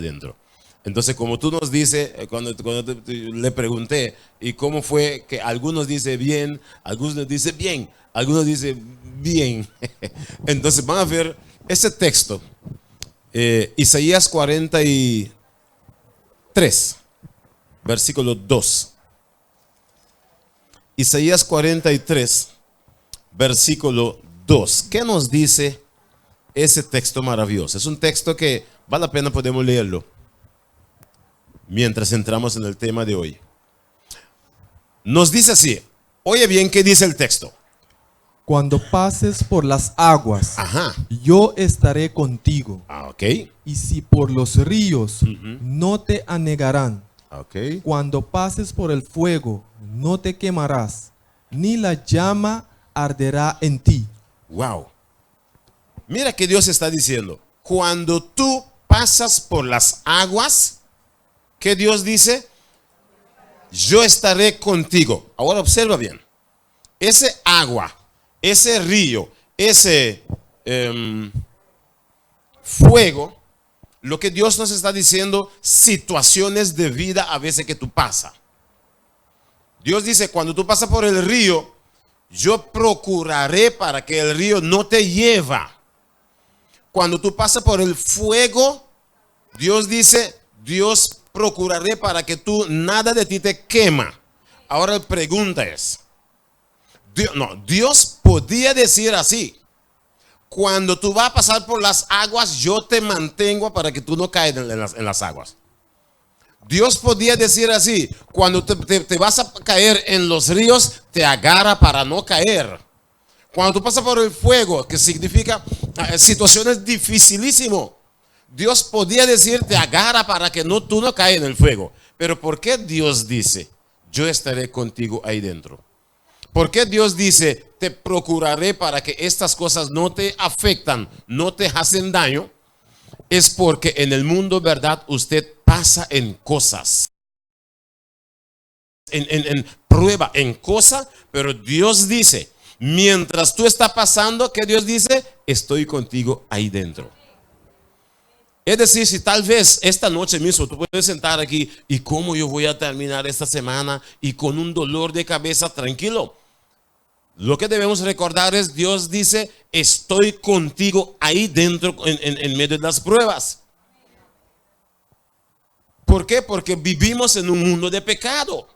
adentro. Entonces, como tú nos dices, cuando le pregunté, ¿y cómo fue? Que algunos dicen bien, algunos dicen bien, algunos dicen bien. Entonces, van a ver ese texto, Isaías 43, versículo 2. Isaías 43, versículo 2. ¿Qué nos dice ese texto maravilloso? Es un texto que vale la pena, podemos leerlo mientras entramos en el tema de hoy. Nos dice así, oye bien, ¿qué dice el texto? Cuando pases por las aguas, Ajá. yo estaré contigo. Ok. Y si por los ríos, no te anegarán. Ok. Cuando pases por el fuego, no te quemarás, ni la llama arderá en ti. Wow. Mira que Dios está diciendo, cuando tú pasas por las aguas, ¿qué Dios dice? Yo estaré contigo. Ahora observa bien. Ese agua, ese río, ese fuego, lo que Dios nos está diciendo, situaciones de vida a veces que tú pasas. Dios dice, cuando tú pasas por el río, yo procuraré para que el río no te lleva. Cuando tú pasas por el fuego, Dios dice, Dios procuraré para que tú nada de ti te quema. Ahora la pregunta es, Dios podía decir así, cuando tú vas a pasar por las aguas, yo te mantengo para que tú no caigas en las aguas. Dios podía decir así, cuando te vas a caer en los ríos, te agarra para no caer. Cuando tú pasas por el fuego, que significa situaciones dificilísimas, Dios podía decir, te agarra para que tú no caigas en el fuego. Pero ¿por qué Dios dice, yo estaré contigo ahí dentro? ¿Por qué Dios dice, te procuraré para que estas cosas no te afectan, no te hacen daño? Es porque en el mundo, ¿verdad? Usted pasa en cosas, en prueba, en cosas, pero Dios dice, mientras tú estás pasando, ¿qué Dios dice? Estoy contigo ahí dentro. Es decir, si tal vez esta noche mismo tú puedes sentar aquí y cómo yo voy a terminar esta semana y con un dolor de cabeza, tranquilo. Lo que debemos recordar es, Dios dice, estoy contigo ahí dentro en medio de las pruebas. ¿Por qué? Porque vivimos en un mundo de pecado.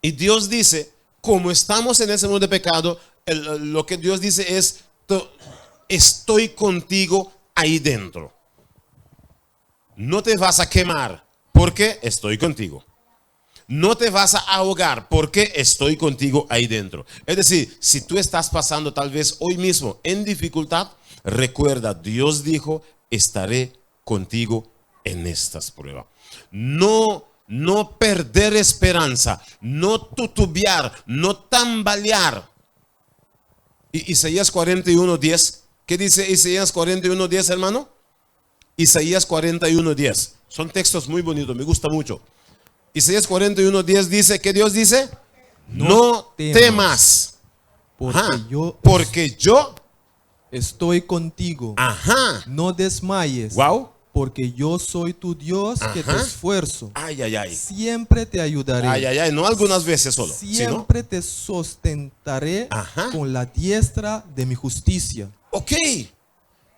Y Dios dice, como estamos en ese mundo de pecado, lo que Dios dice es, estoy contigo ahí dentro. No te vas a quemar, porque estoy contigo. No te vas a ahogar, porque estoy contigo ahí dentro. Es decir, si tú estás pasando tal vez hoy mismo en dificultad, recuerda, Dios dijo, estaré contigo en estas pruebas. No perder esperanza, no titubear, no tambalear. Y Isaías 41:10, ¿qué dice Isaías 41:10, hermano? Isaías 41:10. Son textos muy bonitos, me gusta mucho. Isaías 41:10 dice, ¿qué Dios dice? No temas. Porque yo estoy contigo. Ajá. No desmayes. Wow. Porque yo soy tu Dios que te esfuerzo. Ay, ay, ay. Siempre te ayudaré. Ay, ay, ay. No algunas veces solo. Siempre te sustentaré con la diestra de mi justicia. Ok.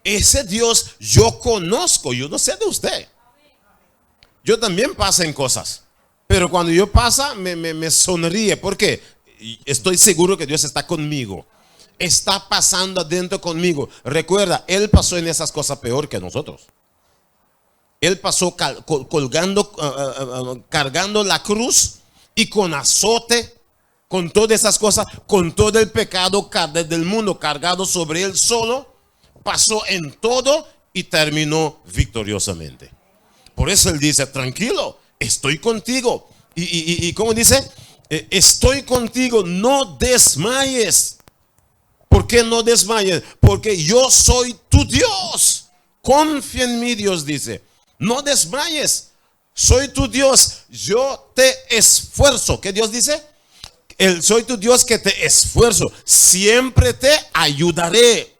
Ese Dios yo conozco. Yo no sé de usted. Yo también paso en cosas. Pero cuando yo paso, me sonríe. ¿Por qué? Estoy seguro que Dios está conmigo. Está pasando adentro conmigo. Recuerda, Él pasó en esas cosas peor que nosotros. Él pasó cargando la cruz y con azote, con todas esas cosas, con todo el pecado del mundo cargado sobre Él solo. Pasó en todo y terminó victoriosamente. Por eso Él dice, tranquilo, estoy contigo. Y ¿cómo dice? Estoy contigo, no desmayes. ¿Por qué no desmayes? Porque yo soy tu Dios. Confía en mí, Dios dice. No desmayes. Soy tu Dios. Yo te esfuerzo. ¿Qué Dios dice? Soy tu Dios que te esfuerzo. Siempre te ayudaré.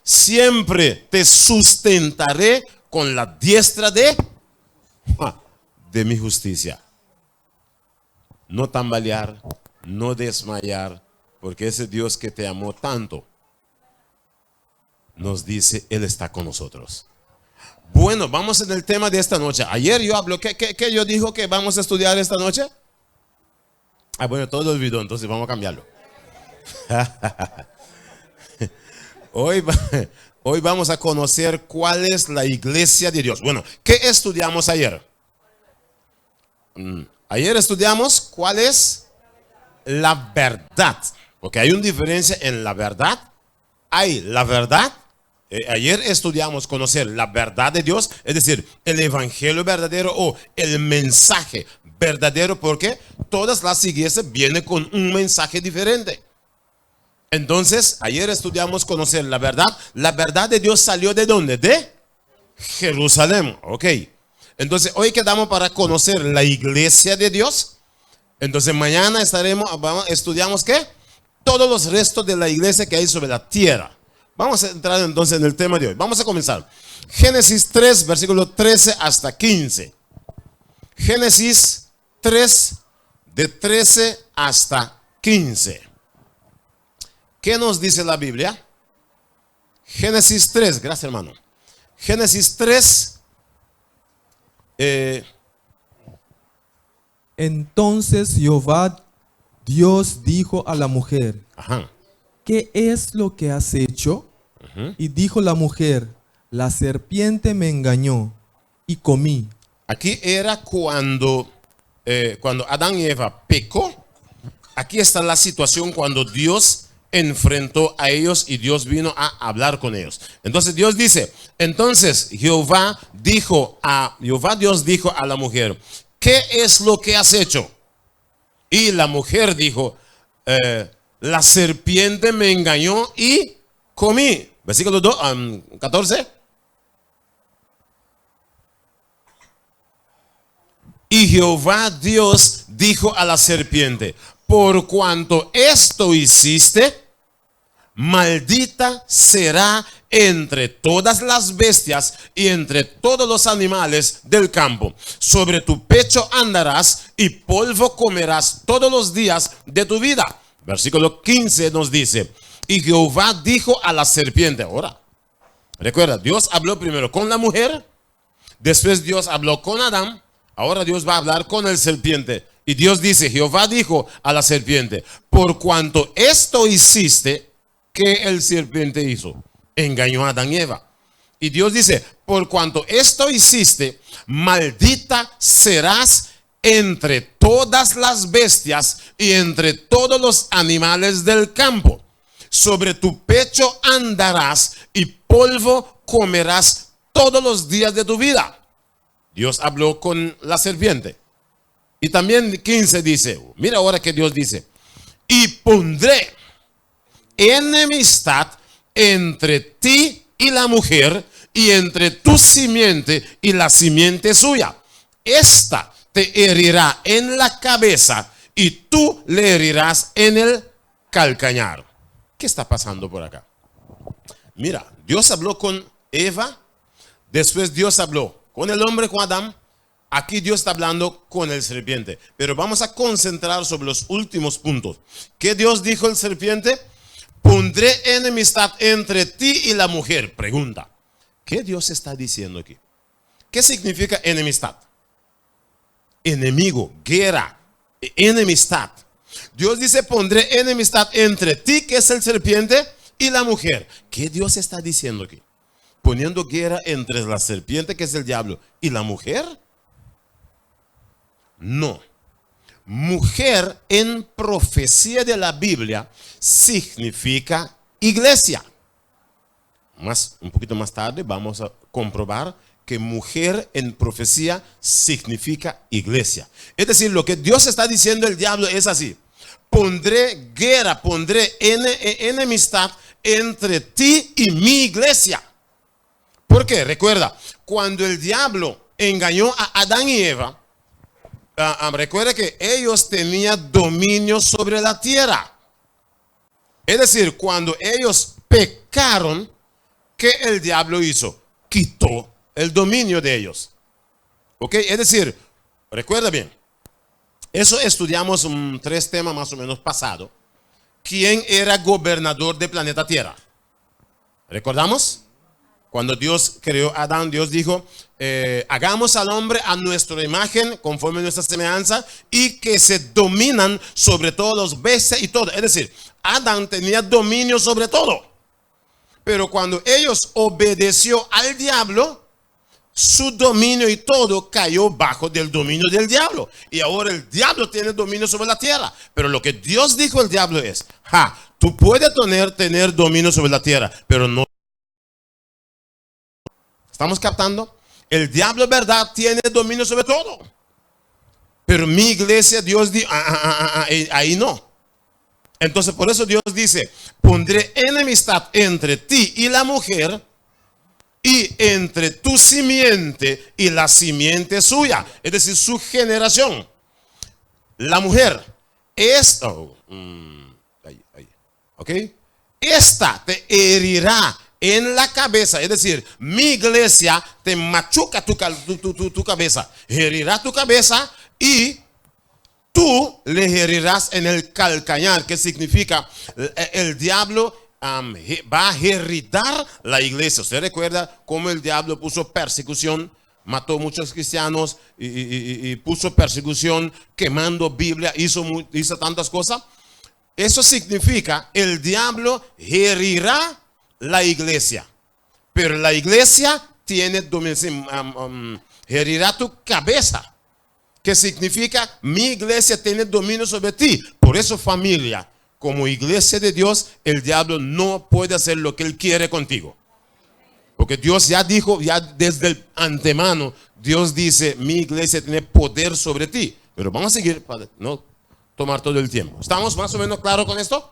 siempre te sustentaré con la diestra de mi justicia. No tambalear, no desmayar, porque ese Dios que te amó tanto, nos dice, Él está con nosotros. Bueno, vamos en el tema de esta noche. Ayer yo hablo, ¿qué yo dijo que vamos a estudiar esta noche? Bueno, todo lo olvidó, entonces vamos a cambiarlo. Hoy vamos a conocer cuál es la iglesia de Dios. Bueno, ¿qué estudiamos ayer? Ayer estudiamos cuál es la verdad. Porque hay una diferencia en la verdad. Hay la verdad. Ayer estudiamos conocer la verdad de Dios, es decir, el evangelio verdadero o el mensaje verdadero, porque todas las iglesias vienen con un mensaje diferente. Entonces, ayer estudiamos conocer la verdad. La verdad de Dios salió ¿de dónde? De Jerusalén. Ok. Entonces, hoy quedamos para conocer la iglesia de Dios. Entonces, mañana estudiamos ¿qué? Todos los restos de la iglesia que hay sobre la tierra. Vamos a entrar entonces en el tema de hoy. Vamos a comenzar. Génesis 3, versículo 13 hasta 15. Génesis 3, de 13 hasta 15. ¿Qué nos dice la Biblia? Génesis 3, gracias hermano. Génesis 3. Entonces Jehová Dios dijo a la mujer, ¿qué es lo que has hecho? Y dijo la mujer, la serpiente me engañó y comí. Aquí era cuando Adán y Eva pecó. Aquí está la situación cuando Dios enfrentó a ellos y Dios vino a hablar con ellos. Entonces Dios dice, entonces Jehová Dios dijo a la mujer, ¿qué es lo que has hecho? Y la mujer dijo, la serpiente me engañó y comí. Versículo 14. Y Jehová Dios dijo a la serpiente, por cuanto esto hiciste, maldita será entre todas las bestias y entre todos los animales del campo. Sobre tu pecho andarás y polvo comerás todos los días de tu vida. Versículo 15 nos dice, y Jehová dijo a la serpiente, ahora, recuerda, Dios habló primero con la mujer, después Dios habló con Adán, ahora Dios va a hablar con el serpiente. Y Dios dice, Jehová dijo a la serpiente, por cuanto esto hiciste, ¿qué el serpiente hizo? Engañó a Adán y Eva. Y Dios dice, por cuanto esto hiciste, maldita serás entre todas las bestias y entre todos los animales del campo. Sobre tu pecho andarás y polvo comerás todos los días de tu vida. Dios habló con la serpiente. Y también 15 dice, mira ahora que Dios dice, y pondré enemistad entre ti y la mujer, y entre tu simiente y la simiente suya. Esta te herirá en la cabeza y tú le herirás en el calcañar. ¿Qué está pasando por acá? Mira, Dios habló con Eva, después Dios habló con el hombre, con Adán. Aquí Dios está hablando con el serpiente. Pero vamos a concentrar sobre los últimos puntos. ¿Qué Dios dijo al serpiente? Pondré enemistad entre ti y la mujer. Pregunta, ¿qué Dios está diciendo aquí? ¿Qué significa enemistad? Enemigo, guerra, enemistad. Dios dice, pondré enemistad entre ti, que es el serpiente, y la mujer. ¿Qué Dios está diciendo aquí? Poniendo guerra entre la serpiente, que es el diablo, y la mujer. No. Mujer en profecía de la Biblia significa iglesia. Un poquito más tarde vamos a comprobar que mujer en profecía significa iglesia. Es decir, lo que Dios está diciendo el diablo es así: pondré guerra, pondré enemistad entre ti y mi iglesia. ¿Por qué? Recuerda, cuando el diablo engañó a Adán y Eva, recuerda que ellos tenían dominio sobre la tierra. Es decir, cuando ellos pecaron, ¿qué el diablo hizo? Quitó el dominio de ellos. ¿Ok? Es decir, recuerda bien, eso estudiamos 3 temas más o menos pasado. ¿Quién era gobernador del planeta Tierra? ¿Recordamos? Cuando Dios creó a Adán, Dios dijo, hagamos al hombre a nuestra imagen, conforme a nuestra semejanza, y que se dominan sobre todos los bestias y todo. Es decir, Adán tenía dominio sobre todo. Pero cuando ellos obedeció al diablo, su dominio y todo cayó bajo del dominio del diablo. Y ahora el diablo tiene dominio sobre la tierra. Pero lo que Dios dijo al diablo es, tú puedes tener dominio sobre la tierra, pero no. ¿Estamos captando? El diablo, verdad, tiene dominio sobre todo. Pero mi iglesia, Dios dijo, ahí no. Entonces, por eso Dios dice, pondré enemistad entre ti y la mujer, y entre tu simiente y la simiente suya. Es decir, su generación. La mujer, esta te herirá en la cabeza, es decir, mi iglesia te machuca tu cabeza, herirá tu cabeza y tú le herirás en el calcañar, que significa el diablo va a irritar la iglesia. Usted recuerda cómo el diablo puso persecución, mató muchos cristianos y puso persecución, quemando Biblia, hizo tantas cosas. Eso significa el diablo herirá la iglesia, pero la iglesia tiene dominio, herirá tu cabeza, que significa mi iglesia tiene dominio sobre ti. Por eso, familia, como iglesia de Dios, el diablo no puede hacer lo que él quiere contigo, porque Dios ya dijo, ya desde el antemano, Dios dice, mi iglesia tiene poder sobre ti. Pero vamos a seguir para no tomar todo el tiempo. ¿Estamos más o menos claros con esto?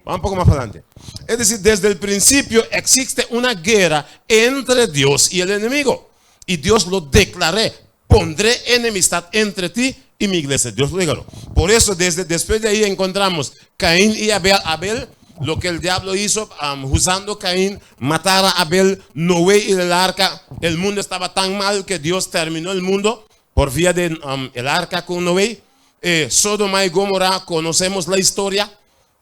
Vamos un poco más adelante. Es decir, desde el principio existe una guerra entre Dios y el enemigo. Y Dios lo declaré. Pondré enemistad entre ti y mi iglesia. Dios lo declaró. Por eso, después de ahí encontramos Caín y Abel. Abel, lo que el diablo hizo, usando Caín, matar a Abel, Noé y el arca. El mundo estaba tan mal que Dios terminó el mundo por vía de el arca con Noé. Sodoma y Gomorra, conocemos la historia.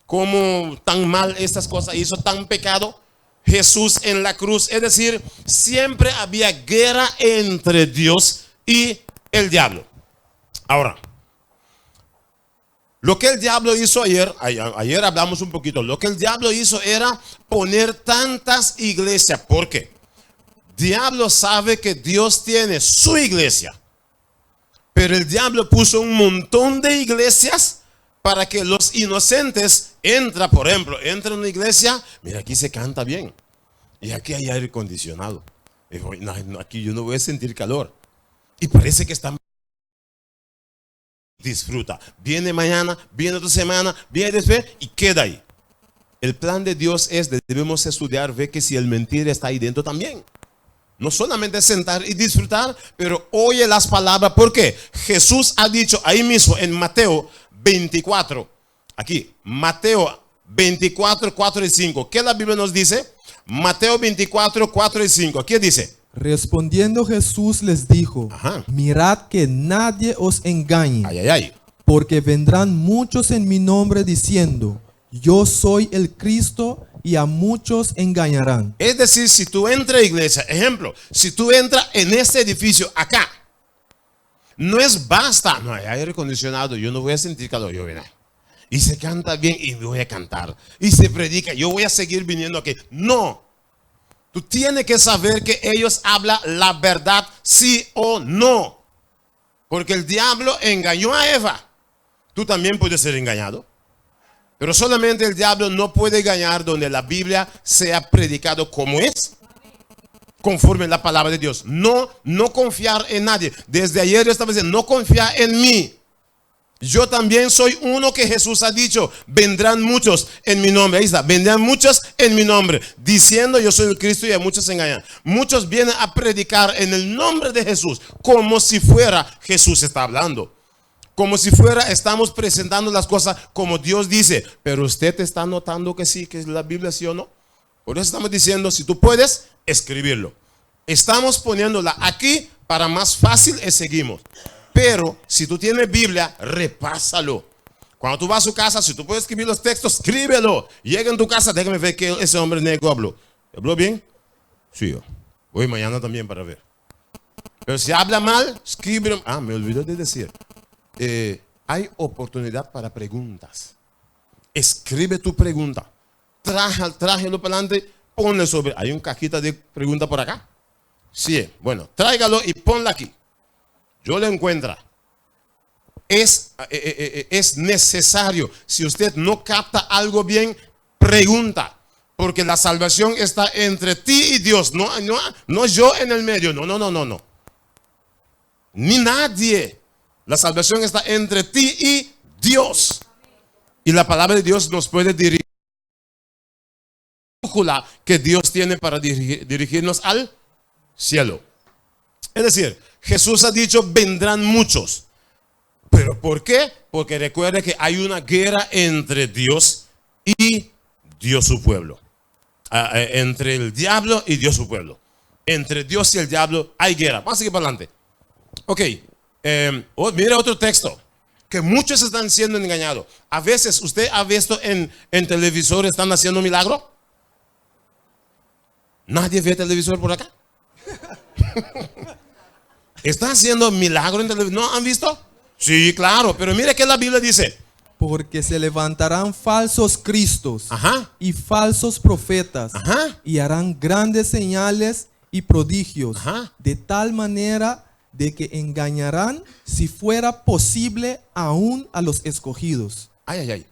Cómo tan mal estas cosas hizo, tan pecado. Jesús en la cruz. Es decir, siempre había guerra entre Dios y el diablo. Ahora, lo que el diablo hizo ayer hablamos un poquito. Lo que el diablo hizo era poner tantas iglesias. ¿Por qué? Diablo sabe que Dios tiene su iglesia, pero el diablo puso un montón de iglesias para que los inocentes por ejemplo, entra en una iglesia, mira, aquí se canta bien, y aquí hay aire acondicionado. No, aquí yo no voy a sentir calor. Y parece que están. Disfruta. Viene mañana, viene otra semana, viene después y queda ahí. El plan de Dios es, debemos estudiar, ver que si el mentira está ahí dentro también. No solamente sentar y disfrutar, pero oye las palabras. ¿Por qué? Jesús ha dicho ahí mismo en Mateo 24. Aquí, Mateo 24, 4 y 5. ¿Qué la Biblia nos dice? Mateo 24, 4 y 5. ¿Qué dice? Respondiendo Jesús les dijo, mirad que nadie os engañe, porque vendrán muchos en mi nombre diciendo, yo soy el Cristo, y a muchos engañarán. Es decir, si tú entras a iglesia, ejemplo, si tú entras en este edificio acá, no es basta, no hay aire acondicionado, yo no voy a sentir calor, yo voy a, y se canta bien y voy a cantar, y se predica, yo voy a seguir viniendo aquí. No. Tú tienes que saber que ellos hablan la verdad, sí o no. Porque el diablo engañó a Eva. Tú también puedes ser engañado. Pero solamente el diablo no puede engañar donde la Biblia sea predicado como es, conforme a la palabra de Dios. No confiar en nadie. Desde ayer yo estaba diciendo, no confiar en mí. Yo también soy uno que Jesús ha dicho, vendrán muchos en mi nombre. Ahí está, vendrán muchos en mi nombre, diciendo yo soy el Cristo, y a muchos se engañan. Muchos vienen a predicar en el nombre de Jesús, como si fuera Jesús está hablando. Como si fuera, estamos presentando las cosas como Dios dice. Pero usted está notando que sí, que es la Biblia, sí o no. Por eso estamos diciendo, si tú puedes, escribirlo. Estamos poniéndola aquí para más fácil y seguimos. Pero si tú tienes Biblia, repásalo. Cuando tú vas a su casa, si tú puedes escribir los textos, escríbelo. Llega en tu casa, déjame ver que ese hombre negro habló. ¿Habló bien? Sí, yo. Hoy mañana también para ver. Pero si habla mal, escríbelo. Ah, me olvidé de decir. Hay oportunidad para preguntas. Escribe tu pregunta. Trájelo para adelante. Ponle sobre. Hay un cajita de preguntas por acá. Sí, bueno, tráigalo y ponla aquí. Yo lo encuentro. Es necesario. Si usted no capta algo bien, pregunta. Porque la salvación está entre ti y Dios. No yo en el medio. No. Ni nadie. La salvación está entre ti y Dios. Y la palabra de Dios nos puede dirigir. Que Dios tiene para dirigirnos al cielo. Es decir, Jesús ha dicho, vendrán muchos. ¿Pero por qué? Porque recuerde que hay una guerra entre Dios y Dios su pueblo. Entre el diablo y Dios su pueblo. Entre Dios y el diablo hay guerra. Vamos a seguir para adelante. Ok. Mire otro texto. Que muchos están siendo engañados. A veces, ¿usted ha visto en televisor están haciendo milagro? ¿Nadie ve televisor por acá? ¿Están haciendo milagro en televisor? ¿No han visto? Sí, claro, pero mire que la Biblia dice. Porque se levantarán falsos cristos, Ajá, y falsos profetas, ajá, y harán grandes señales y prodigios, ajá, de tal manera de que engañarán, si fuera posible, aún a los escogidos. Ay.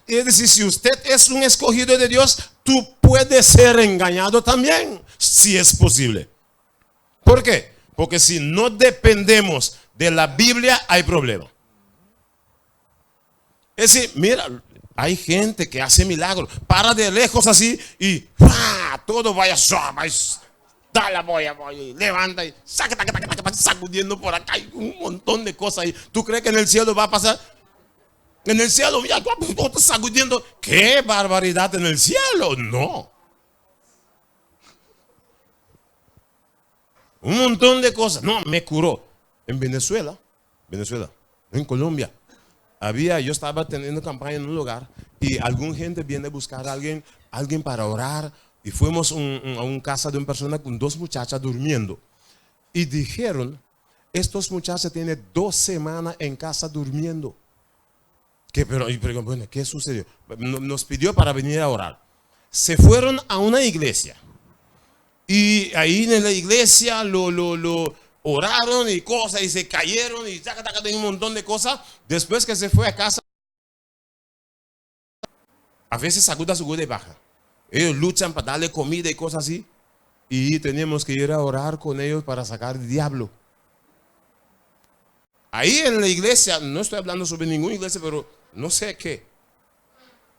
Es decir, si usted es un escogido de Dios, tú puedes ser engañado también, si es posible. ¿Por qué? Porque si no dependemos de la Biblia, hay problema. Es decir, mira, hay gente que hace milagros, para de lejos así y ¡pah! Todo vaya suave, dale, voy, levanta y sacudiendo por acá, hay un montón de cosas ahí. ¿Tú crees que en el cielo va a pasar? En el cielo, ya estás sacudiendo. ¡Qué barbaridad en el cielo! No. Un montón de cosas. No, me curó. En Venezuela, en Colombia, yo estaba teniendo campaña en un lugar y alguna gente viene a buscar a alguien para orar. Y fuimos a una casa de una persona con 2 muchachas durmiendo. Y dijeron, estos muchachos tienen 2 semanas en casa durmiendo. Pero bueno, ¿qué sucedió? Nos pidió para venir a orar. Se fueron a una iglesia. Y ahí en la iglesia lo oraron y cosas, y se cayeron y un montón de cosas. Después que se fue a casa, a veces sacuda su y baja. Ellos luchan para darle comida y cosas así. Y teníamos que ir a orar con ellos para sacar el diablo. Ahí en la iglesia, no estoy hablando sobre ninguna iglesia, pero no sé qué.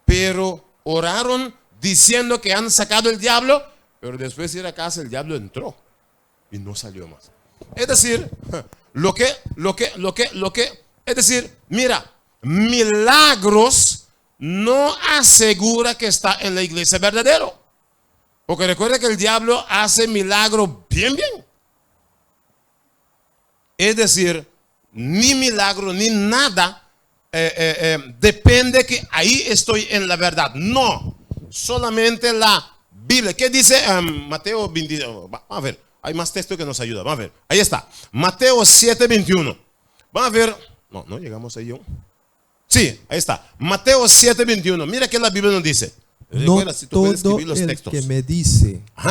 Pero oraron diciendo que han sacado el diablo, pero después de ir a casa el diablo entró y no salió más. Es decir, es decir, mira, milagros no asegura que está en la iglesia verdadero. Porque recuerda que el diablo hace milagros bien. Es decir, ni milagro ni nada depende que ahí estoy en la verdad. No, solamente la Biblia. ¿Qué dice Mateo 22? Vamos a ver, hay más texto que nos ayuda. Vamos a ver, ahí está. Mateo 7:21. Vamos a ver. No llegamos ahí aún. Sí, ahí está. Mateo 7:21. Mira que la Biblia nos dice. Recuerda, si tú puedes escribir los textos.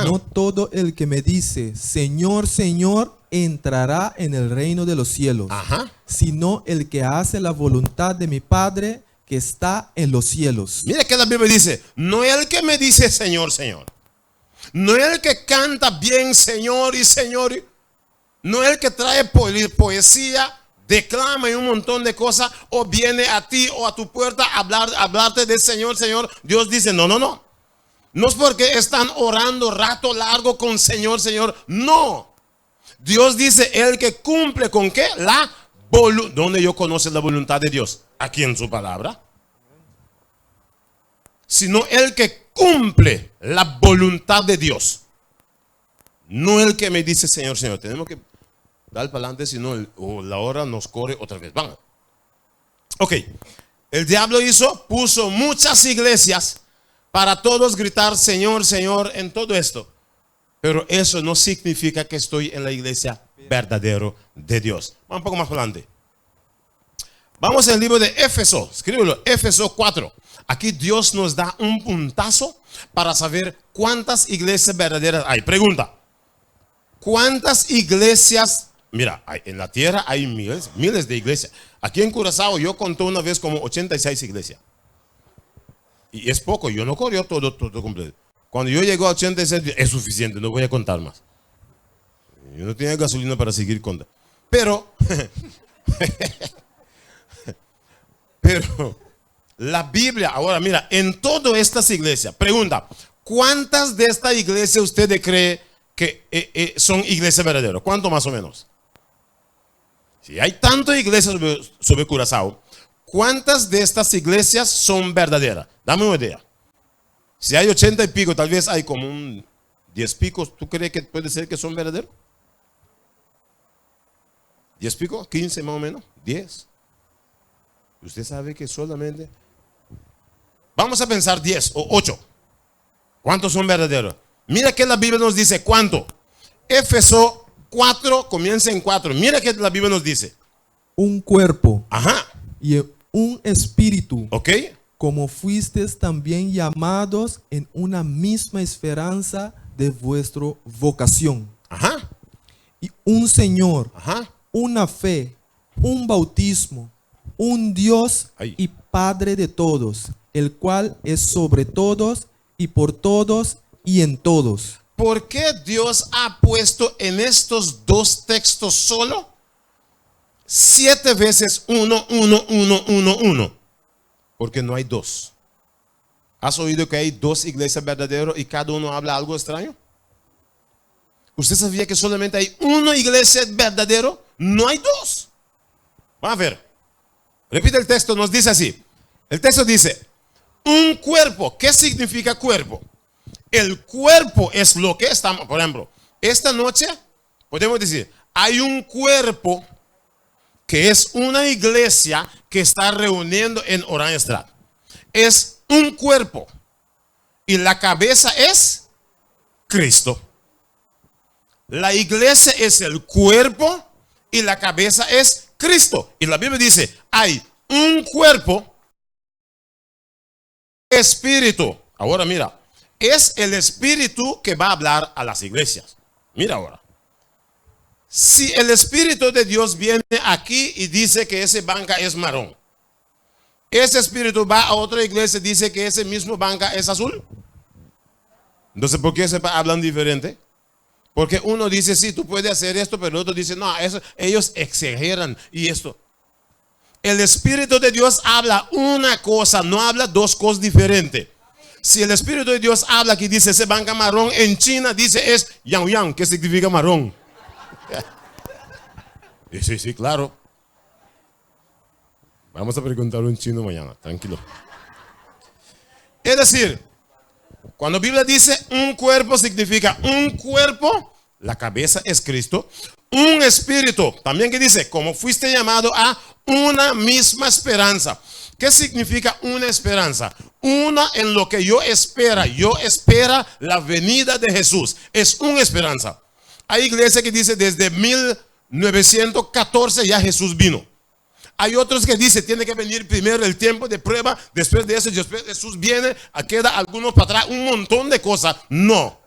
No todo el que me dice, Señor, Señor, entrará en el reino de los cielos, Ajá. sino el que hace la voluntad de mi Padre que está en los cielos. Mira que la Biblia dice, no el que me dice Señor, Señor. No el que canta bien Señor y Señor. No el que trae poesía, declama y un montón de cosas, o viene a ti o a tu puerta a hablarte de Señor, Señor. Dios dice, no. No es porque están orando rato largo con Señor, Señor. No. Dios dice, el que cumple con ¿qué? La voluntad. ¿Dónde yo conozco la voluntad de Dios? Aquí en su palabra. Sino el que cumple la voluntad de Dios. No el que me dice Señor, Señor. Tenemos que dar para adelante, si no la hora nos corre otra vez. Van. Ok. El diablo puso muchas iglesias para todos gritar Señor, Señor en todo esto. Pero eso no significa que estoy en la iglesia verdadera de Dios. Vamos un poco más para adelante. Vamos al libro de Éfeso. Escríbelo, Éfeso 4. Aquí Dios nos da un puntazo para saber cuántas iglesias verdaderas hay. Pregunta. ¿Cuántas iglesias? Mira, en la tierra hay miles de iglesias. Aquí en Curazao yo conté una vez como 86 iglesias. Y es poco, yo no corrió todo completo. Cuando yo llego a 86 es suficiente, no voy a contar más. Yo no tenía gasolina para seguir contando. Pero la Biblia, ahora mira, en todas estas iglesias, pregunta, ¿cuántas de estas iglesias usted cree que son iglesias verdaderas? ¿Cuánto más o menos? Si hay tantas iglesias sobre Curazao, ¿cuántas de estas iglesias son verdaderas? Dame una idea. Si hay 80 y pico, tal vez hay como un 10 picos. ¿Tú crees que puede ser que son verdaderos? ¿10 pico? ¿15 más o menos? ¿10? Usted sabe que solamente... Vamos a pensar 10 o 8. ¿Cuántos son verdaderos? Mira que la Biblia nos dice cuánto. Éfeso 4 comienza en 4. Mira que la Biblia nos dice. Un cuerpo. Ajá. Y un espíritu. Ok. Como fuisteis también llamados en una misma esperanza de vuestra vocación. Ajá. Y un Señor. Ajá. Una fe. Un bautismo. Un Dios y Padre de todos, el cual es sobre todos y por todos y en todos. ¿Por qué Dios ha puesto en estos dos textos solo 7 veces 1, 1, 1, 1, 1? Porque no hay dos. ¿Has oído que hay dos iglesias verdaderas y cada uno habla algo extraño? ¿Usted sabía que solamente hay una iglesia verdadera? No hay dos. Vamos a ver. Repite el texto, nos dice así. El texto dice, un cuerpo. ¿Qué significa cuerpo? El cuerpo es lo que estamos, por ejemplo, esta noche podemos decir, hay un cuerpo que es una iglesia que está reuniendo en Orange Estrada. Es un cuerpo y la cabeza es Cristo. La iglesia es el cuerpo y la cabeza es Cristo. Y la Biblia dice, hay un cuerpo, espíritu. Ahora mira, es el espíritu que va a hablar a las iglesias. Mira ahora. Si el espíritu de Dios viene aquí y dice que ese banca es marrón, ese espíritu va a otra iglesia y dice que ese mismo banca es azul. Entonces, ¿por qué se hablan diferente? Porque uno dice, sí, tú puedes hacer esto, pero el otro dice, no, eso, ellos exageran y esto. El Espíritu de Dios habla una cosa, no habla dos cosas diferentes. Si el Espíritu de Dios habla aquí, dice, ese banca marrón, en China dice es yang yang, ¿qué significa marrón? Sí, claro. Vamos a preguntarlo en chino mañana, tranquilo. Es decir, cuando la Biblia dice un cuerpo, significa un cuerpo, la cabeza es Cristo. Un espíritu, también que dice, como fuiste llamado a una misma esperanza. ¿Qué significa una esperanza? Una en lo que yo espera la venida de Jesús. Es una esperanza. Hay iglesias que dice desde 1914 ya Jesús vino. Hay otros que dicen tiene que venir primero el tiempo de prueba, después de eso después Jesús viene, queda algunos para atrás, un montón de cosas. No.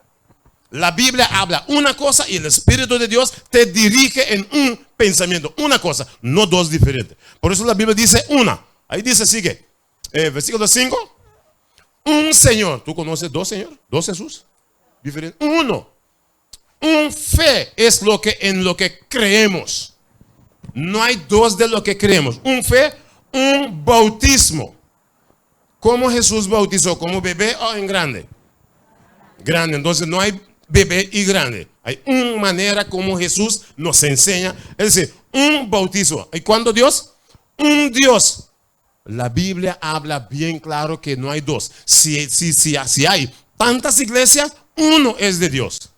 La Biblia habla una cosa y el Espíritu de Dios te dirige en un pensamiento. Una cosa, no dos diferentes. Por eso la Biblia dice una. Ahí dice, sigue. Versículo 5. Un Señor. ¿Tú conoces dos Señor? ¿Dos Jesús? Diferente. Uno. Un fe es en lo que creemos. No hay dos de lo que creemos. Un fe, un bautismo. ¿Cómo Jesús bautizó? ¿Como bebé o en grande? Grande. Entonces no hay bebé y grande. Hay una manera como Jesús nos enseña. Es decir, un bautismo. ¿Y cuándo Dios? Un Dios. La Biblia habla bien claro que no hay dos. Si hay tantas iglesias, uno es de Dios.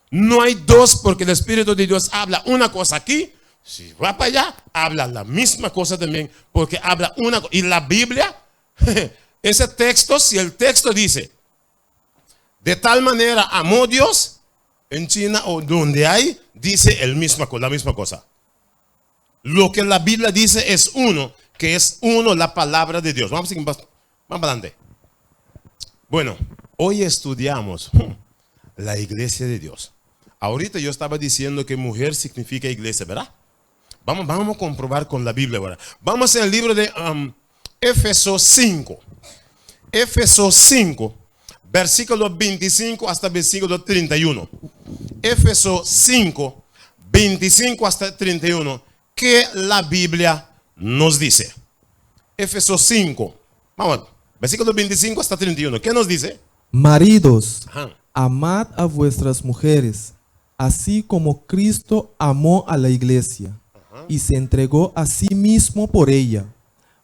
No hay dos porque el Espíritu de Dios habla una cosa aquí. Si va para allá, habla la misma cosa también porque habla una cosa. Y la Biblia, ese texto, si el texto dice, de tal manera amó Dios, en China o donde hay, dice la misma cosa. Lo que la Biblia dice es uno, que es uno la palabra de Dios. Vamos adelante. Bueno, hoy estudiamos la iglesia de Dios. Ahorita yo estaba diciendo que mujer significa iglesia, ¿verdad? Vamos a comprobar con la Biblia ahora. Vamos al libro de Éfesos 5. Éfesos 5, versículo 25 hasta versículo 31. Éfesos 5, 25 hasta 31. ¿Qué la Biblia nos dice? Éfesos 5, vamos, versículo 25 hasta 31. ¿Qué nos dice? Maridos, amad a vuestras mujeres, así como Cristo amó a la iglesia y se entregó a sí mismo por ella,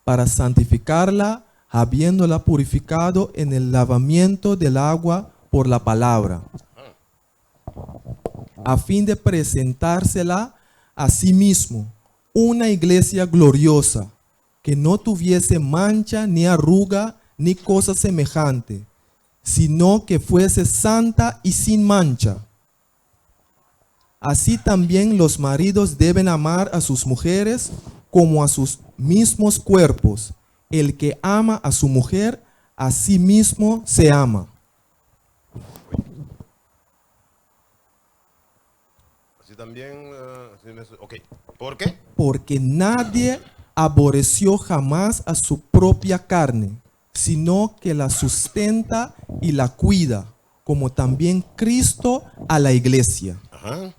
para santificarla, habiéndola purificado en el lavamiento del agua por la palabra, a fin de presentársela a sí mismo, una iglesia gloriosa, que no tuviese mancha, ni arruga, ni cosa semejante, sino que fuese santa y sin mancha. Así también los maridos deben amar a sus mujeres como a sus mismos cuerpos. El que ama a su mujer, a sí mismo se ama. Así también, ok. ¿Por qué? Porque nadie aborreció jamás a su propia carne, sino que la sustenta y la cuida, como también Cristo a la iglesia. Ajá.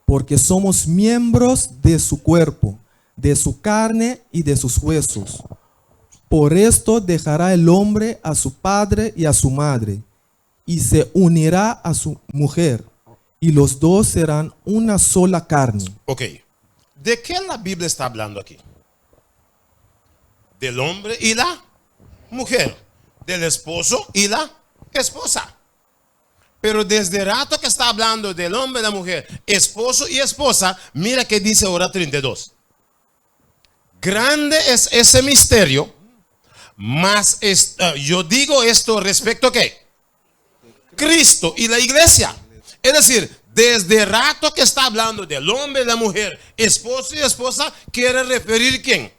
Porque somos miembros de su cuerpo, de su carne y de sus huesos. Por esto dejará el hombre a su padre y a su madre, y se unirá a su mujer, y los dos serán una sola carne. Ok. ¿De qué la Biblia está hablando aquí? Del hombre y la mujer, del esposo y la esposa. Pero desde el rato que está hablando del hombre y la mujer, esposo y esposa, mira que dice ahora 32. Grande es ese misterio, mas yo digo esto respecto a ¿qué? Cristo y la iglesia. Es decir, desde el rato que está hablando del hombre y la mujer, esposo y esposa, quiere referir ¿quién?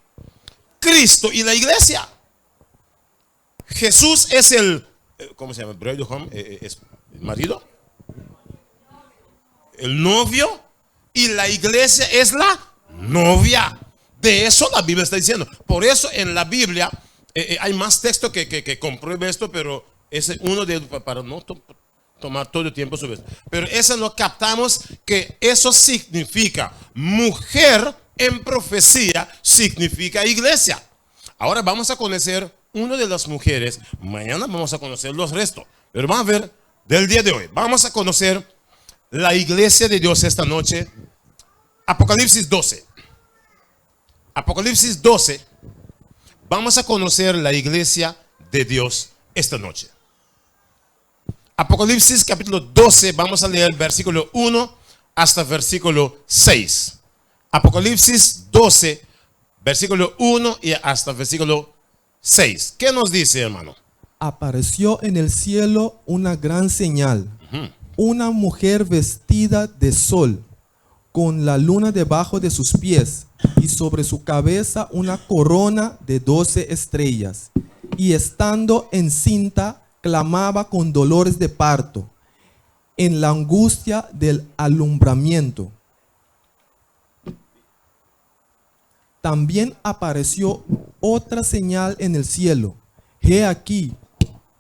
Cristo y la iglesia. Jesús es el, ¿cómo se llama? ¿El marido? El novio, y la iglesia es la novia. De eso la Biblia está diciendo. Por eso en la Biblia hay más texto que compruebe esto, pero ese uno de para no tomar todo el tiempo sobre esto. Pero eso lo captamos, que eso significa mujer en profecía, significa iglesia. Ahora vamos a conocer una de las mujeres. Mañana vamos a conocer los restos. Pero vamos a ver del día de hoy. Vamos a conocer la iglesia de Dios esta noche. Apocalipsis 12. Apocalipsis 12. Vamos a conocer la iglesia de Dios esta noche. Apocalipsis capítulo 12, vamos a leer versículo 1 hasta versículo 6. Apocalipsis 12, versículo 1 y hasta versículo 6. ¿Qué nos dice, hermano? Apareció en el cielo una gran señal, una mujer vestida de sol, con la luna debajo de sus pies, y sobre su cabeza una corona de 12 estrellas, y estando encinta, clamaba con dolores de parto, en la angustia del alumbramiento. También apareció otra señal en el cielo. He aquí,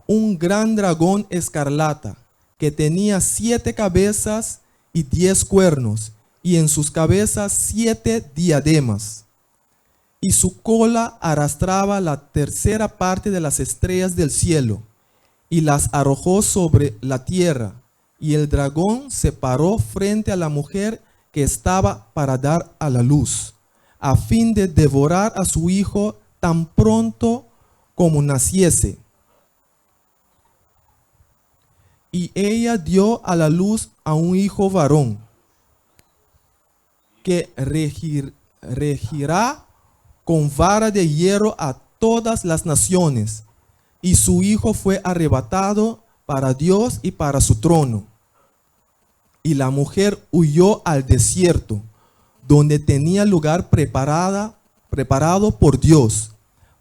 un gran dragón escarlata, que tenía 7 cabezas y 10 cuernos, y en sus cabezas 7 diademas. Y su cola arrastraba la tercera parte de las estrellas del cielo, y las arrojó sobre la tierra, y el dragón se paró frente a la mujer que estaba para dar a la luz, a fin de devorar a su hijo tan pronto como naciese. Y ella dio a la luz a un hijo varón, que regirá con vara de hierro a todas las naciones. Y su hijo fue arrebatado para Dios y para su trono. Y la mujer huyó al desierto, donde tenía lugar preparado por Dios,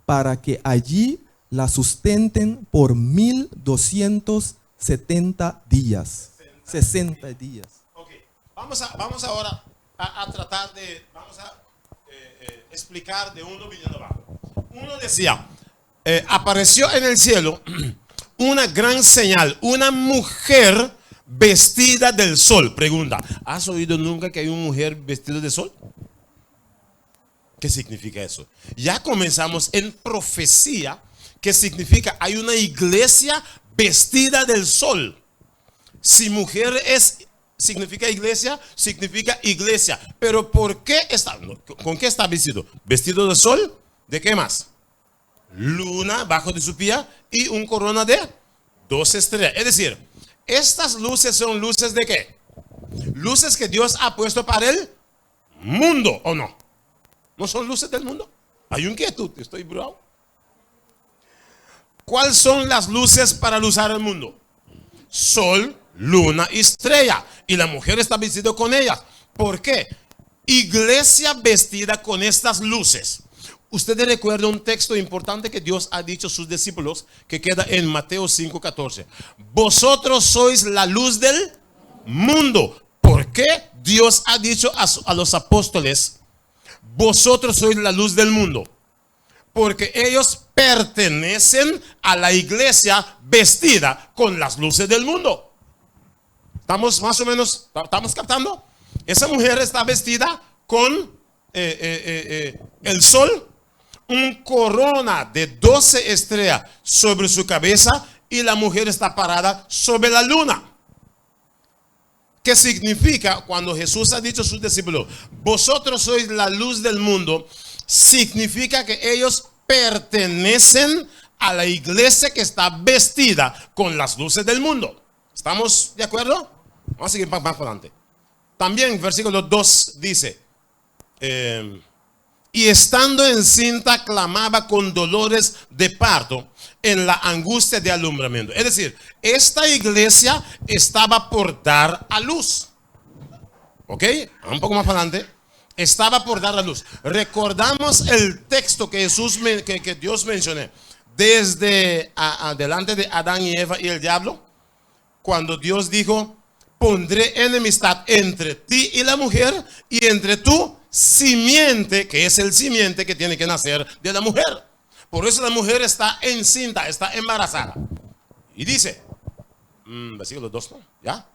para que allí la sustenten por 1270 días. 60 días. Okay. Vamos ahora a tratar de, explicar de uno viniendo abajo. Uno decía, apareció en el cielo una gran señal, una mujer vestida del sol. Pregunta, ¿has oído nunca que hay una mujer vestida de sol? ¿Qué significa eso? Ya comenzamos en profecía, que significa hay una iglesia vestida del sol. Si mujer significa iglesia, significa iglesia. Pero ¿por qué está? ¿Con qué está vestido? ¿Vestido de sol? ¿De qué más? Luna bajo de su pie y un corona de 12 estrellas. Es decir, estas luces son luces de qué? Luces que Dios ha puesto para el mundo, ¿o no? ¿No son luces del mundo? Hay un quietud, estoy bravo. ¿Cuáles son las luces para luzar el mundo? Sol, luna y estrella. Y la mujer está vestida con ellas. ¿Por qué? Iglesia vestida con estas luces. Ustedes recuerdan un texto importante que Dios ha dicho a sus discípulos, que queda en Mateo 5:14. Vosotros sois la luz del mundo. ¿Por qué Dios ha dicho a los apóstoles, vosotros sois la luz del mundo? Porque ellos pertenecen a la iglesia vestida con las luces del mundo. ¿Estamos más o menos, estamos captando? Esa mujer está vestida con el sol, un corona de 12 estrellas sobre su cabeza, y la mujer está parada sobre la luna. ¿Qué significa cuando Jesús ha dicho a sus discípulos, vosotros sois la luz del mundo? Significa que ellos pertenecen a la iglesia que está vestida con las luces del mundo. ¿Estamos de acuerdo? Vamos a seguir más adelante. También versículo 2 dice, y estando encinta clamaba con dolores de parto en la angustia de alumbramiento. Es decir, esta iglesia estaba por dar a luz. ¿Ok? Un poco más adelante. Estaba por dar a luz. Recordamos el texto que que Dios mencionó desde adelante de Adán y Eva y el diablo, cuando Dios dijo, pondré enemistad entre ti y la mujer, y entre tu simiente, que es el simiente que tiene que nacer de la mujer. Por eso la mujer está encinta, está embarazada. Y dice, versículo 2, ¿no? ¿Ya?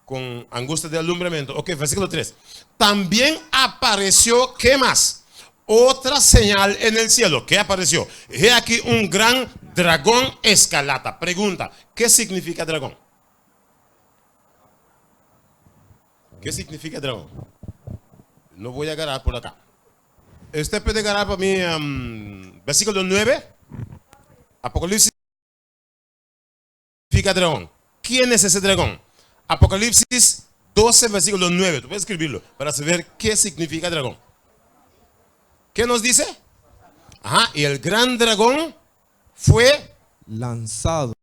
Con angustia de alumbramiento. Ok, versículo 3. También apareció, ¿qué más? Otra señal en el cielo. ¿Qué apareció? He aquí un gran dragón escarlata. Pregunta, ¿qué significa dragón? ¿Qué significa dragón? No voy a agarrar por acá. Usted puede agarrar para mí versículo 9. Apocalipsis significa dragón. ¿Quién es ese dragón? Apocalipsis 12, versículo 9. Tú puedes escribirlo para saber qué significa dragón. ¿Qué nos dice? Ajá, y el gran dragón fue lanzado.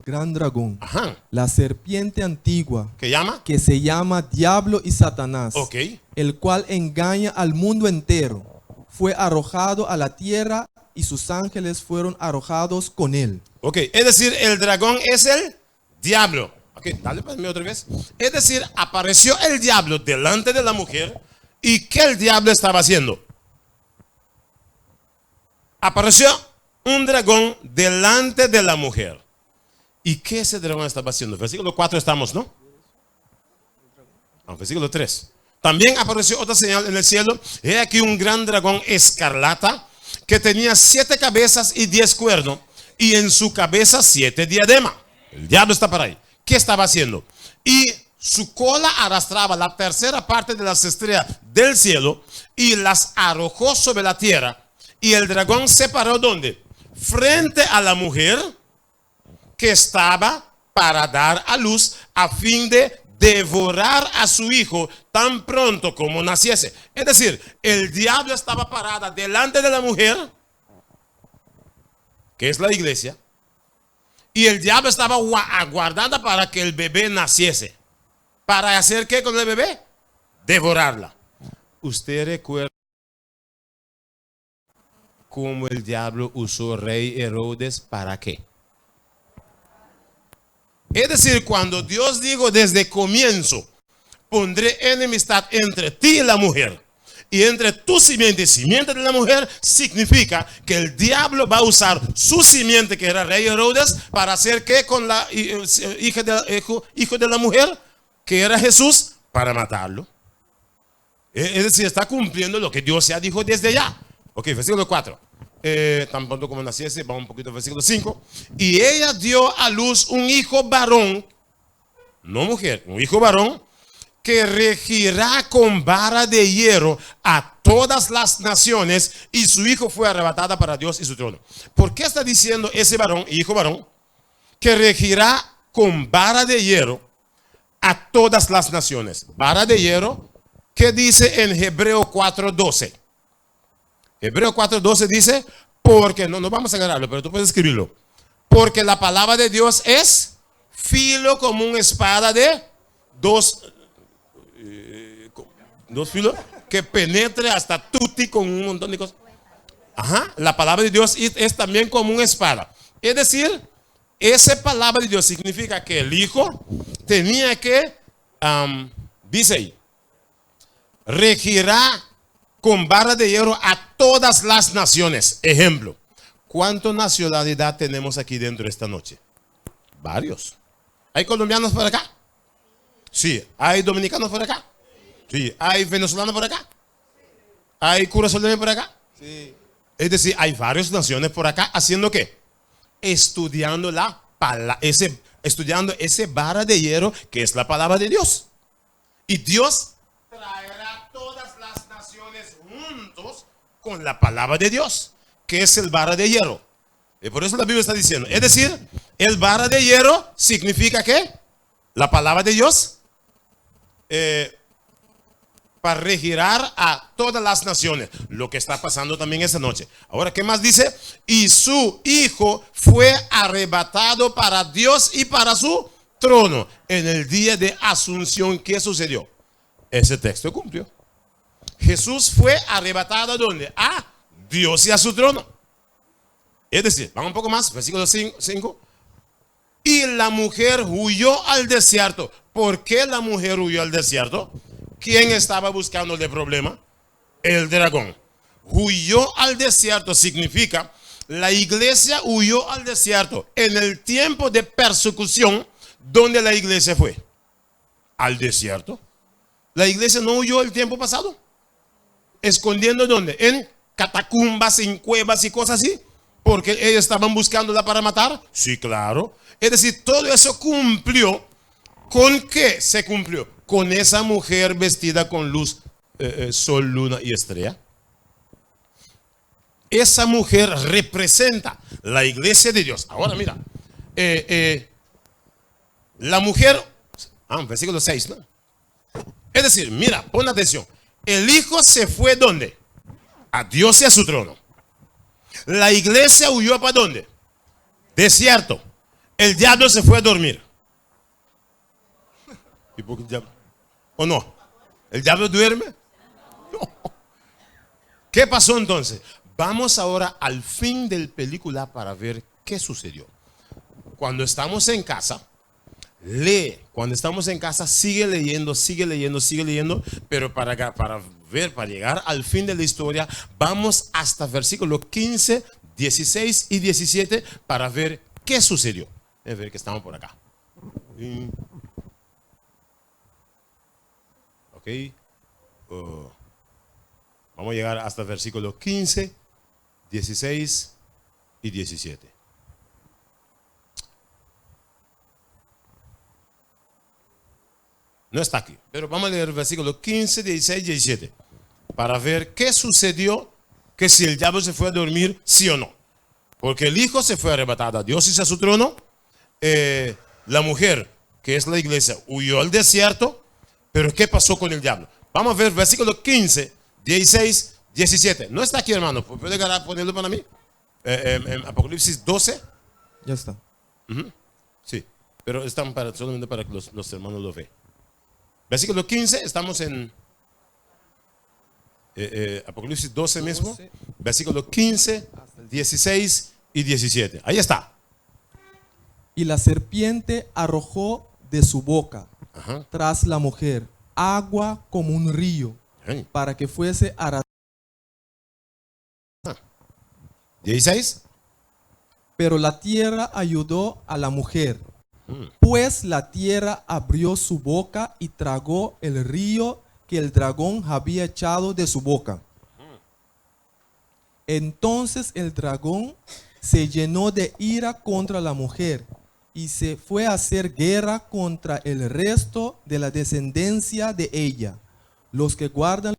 Gran dragón. Ajá. La serpiente antigua. ¿Qué llama? Que se llama Diablo y Satanás. Ok. El cual engaña al mundo entero. Fue arrojado a la tierra y sus ángeles fueron arrojados con él. Ok, es decir, el dragón es el diablo. Ok, dale para mí otra vez. Es decir, apareció el diablo delante de la mujer. ¿Y qué el diablo estaba haciendo? Apareció un dragón delante de la mujer. ¿Y qué ese dragón estaba haciendo? Versículo 4 estamos, ¿no? Versículo 3. También apareció otra señal en el cielo. He aquí un gran dragón escarlata que tenía 7 cabezas y 10 cuernos, y en su cabeza 7 diademas. El diablo está para ahí. ¿Qué estaba haciendo? Y Su cola arrastraba la tercera parte de las estrellas del cielo y las arrojó sobre la tierra. Y el dragón se paró ¿dónde? Frente a la mujer que estaba para dar a luz a fin de devorar a su hijo tan pronto como naciese. Es decir, el diablo estaba parada delante de la mujer, que es la iglesia, y el diablo estaba aguardando para que el bebé naciese. ¿Para hacer qué con el bebé? Devorarla. ¿Usted recuerda cómo el diablo usó rey Herodes para qué? Es decir, cuando Dios dijo desde comienzo, pondré enemistad entre ti y la mujer, y entre tu simiente y simiente de la mujer, significa que el diablo va a usar su simiente, que era rey Herodes, para hacer qué con la hijo de la mujer, que era Jesús, para matarlo. Es decir, está cumpliendo lo que Dios ya dijo desde ya. Ok, versículo 4. Tan pronto como naciese, vamos un poquito al versículo 5. Y ella dio a luz un hijo varón, no mujer, un hijo varón, que regirá con vara de hierro a todas las naciones, y su hijo fue arrebatado para Dios y su trono. ¿Por qué está diciendo ese varón, hijo varón, que regirá con vara de hierro a todas las naciones? Vara de hierro, ¿qué dice en Hebreo 4:12? Hebreo 4:12 dice, porque, no vamos a agarrarlo, pero tú puedes escribirlo. Porque la palabra de Dios es filo como una espada de dos filos, que penetre hasta tutti con un montón de cosas. Ajá, la palabra de Dios es también como una espada. Es decir, esa palabra de Dios significa que el hijo tenía que, dice ahí, regirá con vara de hierro a todas las naciones. Ejemplo, ¿cuánta nacionalidad tenemos aquí dentro esta noche? Varios. ¿Hay colombianos por acá? Sí. ¿Hay dominicanos por acá? Sí. ¿Hay venezolanos por acá? ¿Hay curazoleños por acá? Sí. Es decir, hay varias naciones por acá haciendo ¿qué? Estudiando estudiando ese vara de hierro que es la palabra de Dios. Y Dios traerá todas las naciones juntos con la palabra de Dios, que es el vara de hierro. Y por eso la Biblia está diciendo, es decir, el vara de hierro significa que la palabra de Dios para regirar a todas las naciones, lo que está pasando también esa noche. Ahora, ¿qué más dice? Y su hijo fue arrebatado para Dios y para su trono en el día de Asunción. ¿Qué sucedió? Ese texto cumplió. Jesús fue arrebatado ¿a dónde? A Dios y a su trono. Es decir, vamos un poco más, versículo 5. Y la mujer huyó al desierto. ¿Por qué la mujer huyó al desierto? ¿Quién estaba buscando el problema? El dragón. Huyó al desierto significa la iglesia huyó al desierto en el tiempo de persecución. ¿Dónde la iglesia fue? Al desierto. La iglesia no huyó el tiempo pasado. ¿Escondiendo dónde? En catacumbas, en cuevas y cosas así. Porque ellos estaban buscándola para matar. Sí, claro. Es decir, todo eso cumplió. ¿Con qué se cumplió? Con esa mujer vestida con luz, sol, luna y estrella. Esa mujer representa la iglesia de Dios. Ahora mira, la mujer, versículo 6, ¿no? Es decir, mira, pon atención. El hijo se fue ¿dónde? A Dios y a su trono. La iglesia huyó ¿para dónde? Desierto. El diablo se fue a dormir. ¿Y por qué el diablo? ¿O no? ¿El diablo duerme? No. ¿Qué pasó entonces? Vamos ahora al fin del película para ver qué sucedió. Cuando estamos en casa, lee. Cuando estamos en casa, sigue leyendo, pero para llegar al fin de la historia, vamos hasta versículo 15, 16 y 17 para ver qué sucedió. A ver que estamos por acá. Ok. Vamos a llegar hasta el versículo 15, 16 y 17. No está aquí. Pero vamos a leer el versículo 15, 16, 17. Para ver qué sucedió, que si el diablo se fue a dormir, sí o no. Porque el hijo se fue arrebatado a Dios y a su trono. La mujer, que es la iglesia, huyó al desierto. Pero ¿qué pasó con el diablo? Vamos a ver versículo 15, 16, 17. No está aquí, hermano. ¿Puede ponerlo para mí? Apocalipsis 12. Ya está. Sí, pero están solamente para que los hermanos lo vean. Versículo 15, estamos en Apocalipsis 12 mismo. Versículo 15, 16 y 17. Ahí está. Y la serpiente arrojó de su boca tras la mujer agua como un río, para que fuese arrastrada. 16. Pero la tierra ayudó a la mujer, pues la tierra abrió su boca y tragó el río que el dragón había echado de su boca. Entonces el dragón se llenó de ira contra la mujer y se fue a hacer guerra contra el resto de la descendencia de ella, los que guardan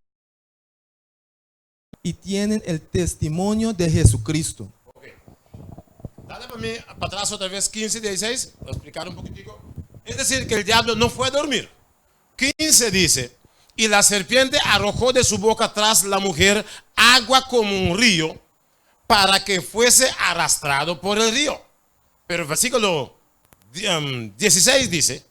y tienen el testimonio de Jesucristo. Dale para mí, para atrás otra vez, 15, 16, voy a explicar un poquitico. Es decir, que el diablo no fue a dormir. 15 dice, y la serpiente arrojó de su boca tras la mujer agua como un río, para que fuese arrastrado por el río. Pero el versículo 16 dice,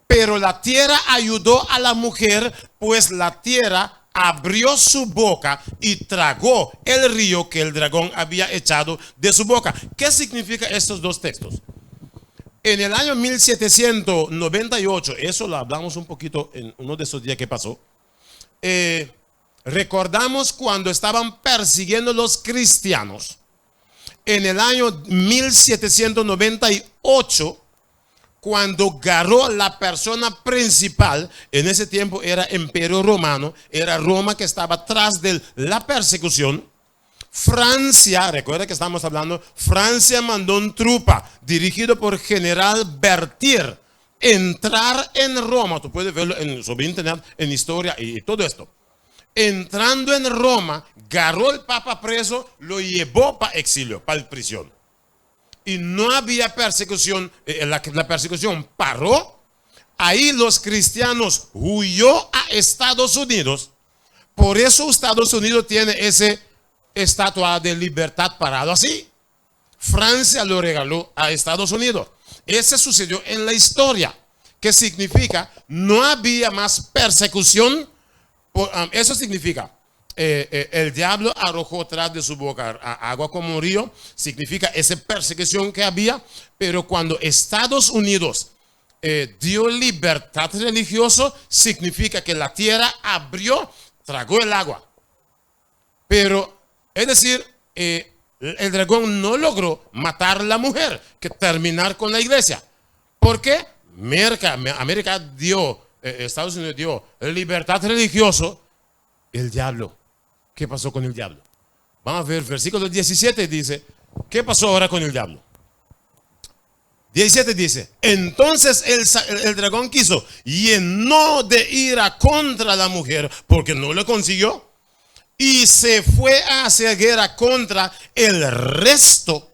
pero la tierra ayudó a la mujer, pues la tierra abrió su boca y tragó el río que el dragón había echado de su boca. ¿Qué significa estos dos textos? En el año 1798, eso lo hablamos un poquito en uno de esos días que pasó, recordamos cuando estaban persiguiendo los cristianos. En el año 1798, cuando ganó la persona principal, en ese tiempo era Imperio Romano, era Roma que estaba atrás de la persecución. Francia, recuerda que estamos hablando, Francia mandó un trupa dirigido por General Berthier entrar en Roma. Tú puedes verlo sobre internet, en historia y todo esto. Entrando en Roma, agarró el Papa preso, lo llevó para exilio, para prisión. Y no había persecución, la persecución paró. Ahí los cristianos huyó a Estados Unidos. Por eso Estados Unidos tiene ese estatua de libertad parado así. Francia lo regaló a Estados Unidos. Ese sucedió en la historia. ¿Qué significa? No había más persecución. Eso significa el diablo arrojó tras de su boca agua como un río. Significa esa persecución que había. Pero cuando Estados Unidos dio libertad religiosa, significa que la tierra abrió, tragó el agua. Pero es decir, el dragón no logró matar a la mujer, que terminar con la iglesia. ¿Por qué? América dio, Estados Unidos dio libertad religiosa. El diablo, ¿qué pasó con el diablo? Vamos a ver, versículo 17 dice, ¿qué pasó ahora con el diablo? 17 dice, entonces el dragón quiso, llenó de ira contra la mujer, porque no lo consiguió. Y se fue a hacer guerra contra el resto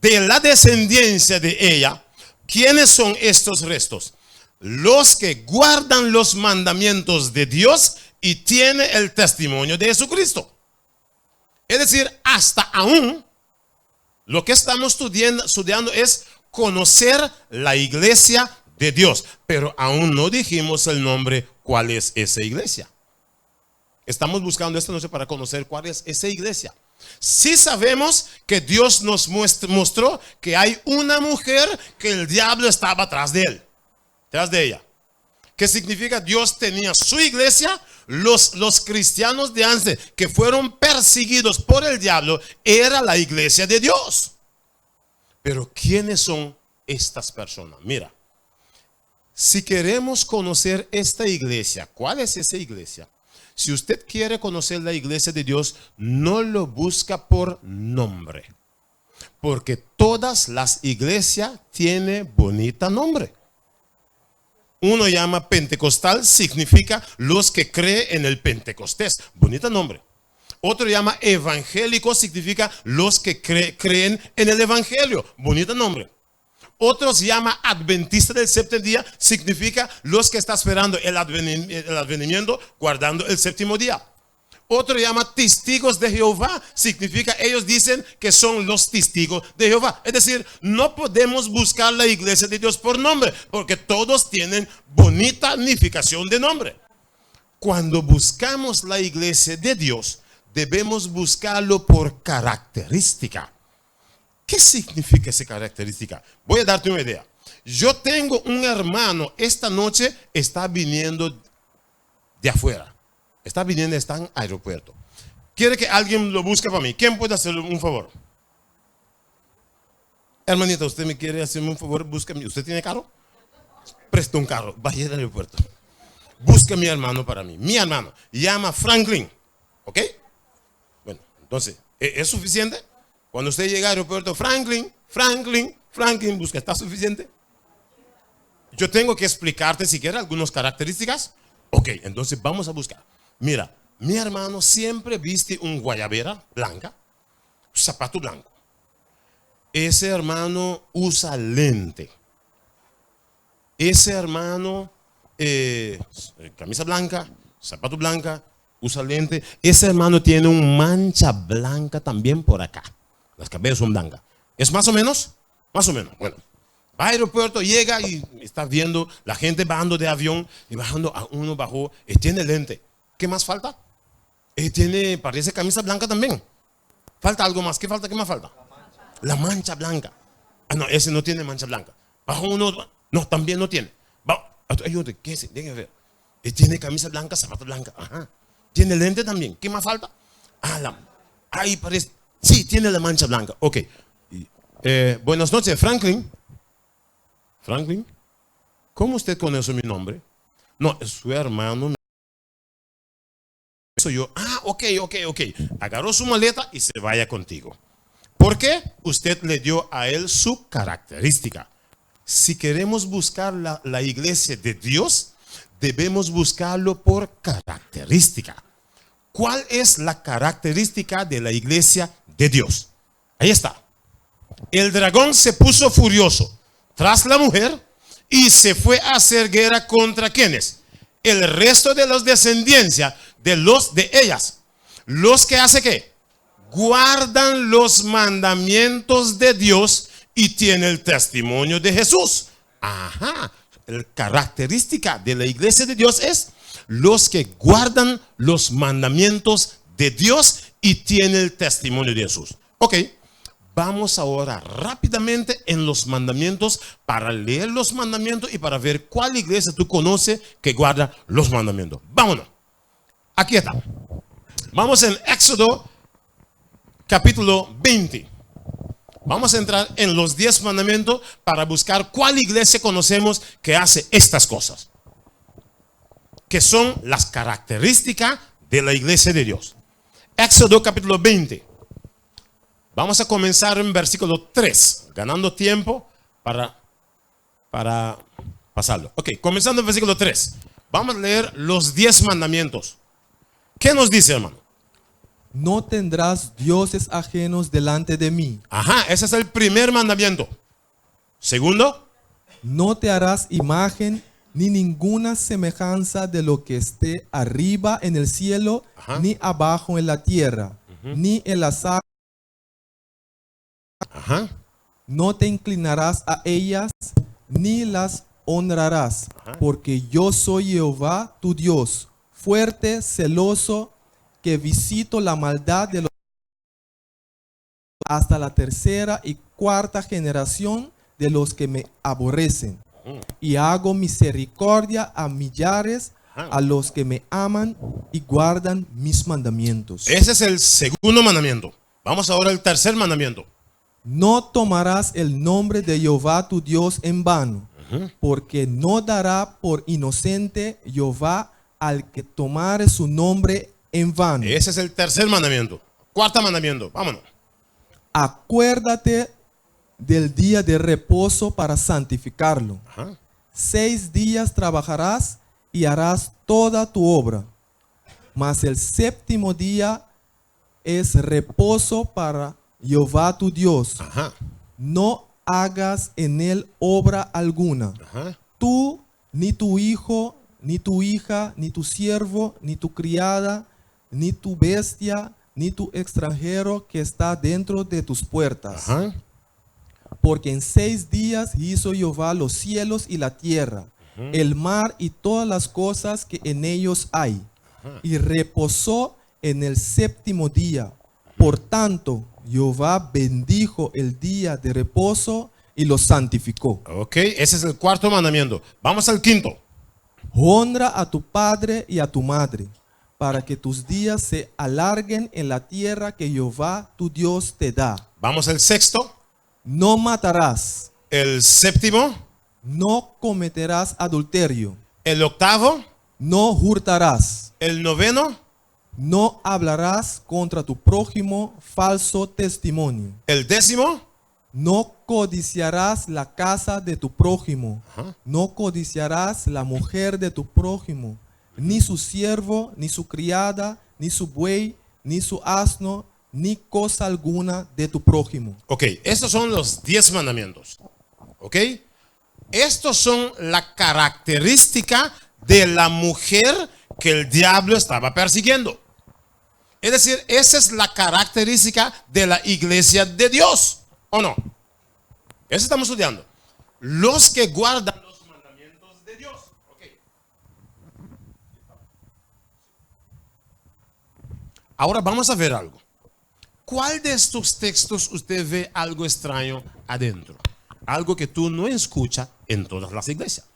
de la descendencia de ella. ¿Quiénes son estos restos? Los que guardan los mandamientos de Dios y tienen el testimonio de Jesucristo. Es decir, hasta aún lo que estamos estudiando es conocer la iglesia de Dios. Pero aún no dijimos el nombre, cuál es esa iglesia. Estamos buscando esta noche para conocer cuál es esa iglesia. Sí sabemos que Dios nos mostró que hay una mujer que el diablo estaba atrás de él, atrás de ella. ¿Qué significa? Dios tenía su iglesia. Los cristianos de antes que fueron perseguidos por el diablo era la iglesia de Dios. Pero ¿quiénes son estas personas? Mira, si queremos conocer esta iglesia, ¿cuál es esa iglesia? Si usted quiere conocer la iglesia de Dios, no lo busca por nombre. Porque todas las iglesias tienen bonito nombre. Uno llama pentecostal, significa los que creen en el Pentecostés. Bonito nombre. Otro llama evangélico, significa los que creen en el evangelio. Bonito nombre. Otros llama adventista del séptimo día, significa los que están esperando el advenimiento, guardando el séptimo día. Otro llama testigos de Jehová, significa ellos dicen que son los testigos de Jehová. Es decir, no podemos buscar la iglesia de Dios por nombre, porque todos tienen bonita significación de nombre. Cuando buscamos la iglesia de Dios, debemos buscarlo por característica. ¿Qué significa esa característica? Voy a darte una idea. Yo tengo un hermano, esta noche está viniendo de afuera. Está viniendo, está en aeropuerto. Quiere que alguien lo busque para mí. ¿Quién puede hacerle un favor? Hermanita, ¿usted me quiere hacerme un favor? Búsqueme. ¿Usted tiene carro? Presta un carro, vaya al aeropuerto. Busque a mi hermano para mí. Mi hermano, llama Franklin. ¿Ok? Bueno, entonces, ¿es suficiente? Cuando usted llega al aeropuerto, Franklin, busca, ¿está suficiente? Yo tengo que explicarte siquiera algunas características. Ok, entonces vamos a buscar. Mira, mi hermano siempre viste un guayabera blanca, zapato blanco. Ese hermano usa lente. Ese hermano, camisa blanca, zapato blanca, usa lente. Ese hermano tiene una mancha blanca también por acá. Las cabellos son blancas. ¿Es más o menos? Más o menos. Bueno, va al aeropuerto, llega y está viendo la gente bajando de avión y bajando a uno bajó. Tiene lente. ¿Qué más falta? Parece camisa blanca también. Falta algo más. ¿Qué falta? ¿Qué más falta? La mancha blanca. Ah, no, ese no tiene mancha blanca. Bajo uno, no, también no tiene. Hay otro, ¿qué es? Déjenme ver. Tiene camisa blanca, zapato blanca. Ajá. Tiene lente también. ¿Qué más falta? Ahí parece. Sí, tiene la mancha blanca. Ok. Buenas noches, Franklin. Franklin, ¿cómo usted conoce mi nombre? No, es su hermano. Soy yo. Ok. Agarró su maleta y se vaya contigo. ¿Por qué? Usted le dio a él su característica. Si queremos buscar la iglesia de Dios, debemos buscarlo por característica. ¿Cuál es la característica de la iglesia de Dios? Ahí está. El dragón se puso furioso tras la mujer y se fue a hacer guerra contra ¿quiénes? El resto de los descendencia de ellas. Los que hace ¿qué? Guardan los mandamientos de Dios y tienen el testimonio de Jesús. Ajá. La característica de la iglesia de Dios es los que guardan los mandamientos de Dios y tienen el testimonio de Jesús. Ok. Vamos ahora rápidamente en los mandamientos para leer los mandamientos y para ver cuál iglesia tú conoces que guarda los mandamientos. Vámonos. Aquí está. Vamos en Éxodo capítulo 20. Vamos a entrar en los 10 mandamientos para buscar cuál iglesia conocemos que hace estas cosas, que son las características de la iglesia de Dios. Éxodo capítulo 20. Vamos a comenzar en versículo 3, ganando tiempo para pasarlo. Ok, comenzando en versículo 3. Vamos a leer los 10 mandamientos. ¿Qué nos dice, hermano? No tendrás dioses ajenos delante de mí. Ajá, ese es el primer mandamiento. Segundo. No te harás imagen ni ninguna semejanza de lo que esté arriba en el cielo, ni abajo en la tierra, ni en las aguas. No te inclinarás a ellas, ni las honrarás, porque yo soy Jehová tu Dios, fuerte, celoso, que visito la maldad de los hasta la tercera y cuarta generación de los que me aborrecen, y hago misericordia a millares, a los que me aman y guardan mis mandamientos. Ese es el segundo mandamiento. Vamos ahora al tercer mandamiento. No tomarás el nombre de Jehová tu Dios en vano, porque no dará por inocente Jehová al que tomare su nombre en vano. Ese es el tercer mandamiento. Cuarto mandamiento, vámonos. Acuérdate del día de reposo para santificarlo. 6 días trabajarás y harás toda tu obra, mas el séptimo día es reposo para Jehová tu Dios. Ajá. No hagas en él obra alguna. Ajá. Tú, ni tu hijo, ni tu hija, ni tu siervo, ni tu criada, ni tu bestia, ni tu extranjero que está dentro de tus puertas. Ajá. Porque en 6 días hizo Jehová los cielos y la tierra, el mar y todas las cosas que en ellos hay, y reposó en el séptimo día. Por tanto, Jehová bendijo el día de reposo y lo santificó. Ok, ese es el cuarto mandamiento. Vamos al quinto. Honra a tu padre y a tu madre, para que tus días se alarguen en la tierra que Jehová tu Dios te da. Vamos al sexto. No matarás. El séptimo. No cometerás adulterio. El octavo. No hurtarás. El noveno. No hablarás contra tu prójimo falso testimonio. El décimo. No codiciarás la casa de tu prójimo. Ajá. No codiciarás la mujer de tu prójimo, ni su siervo, ni su criada, ni su buey, ni su asno, ni cosa alguna de tu prójimo. Ok, estos son los 10 mandamientos. Ok, estos son la característica de la mujer que el diablo estaba persiguiendo. Es decir, esa es la característica de la iglesia de Dios. ¿O no? Eso estamos estudiando. Los que guardan los mandamientos de Dios. Okay. Ahora vamos a ver algo. ¿Cuál de estos textos usted ve algo extraño adentro? Algo que tú no escuchas en todas las iglesias.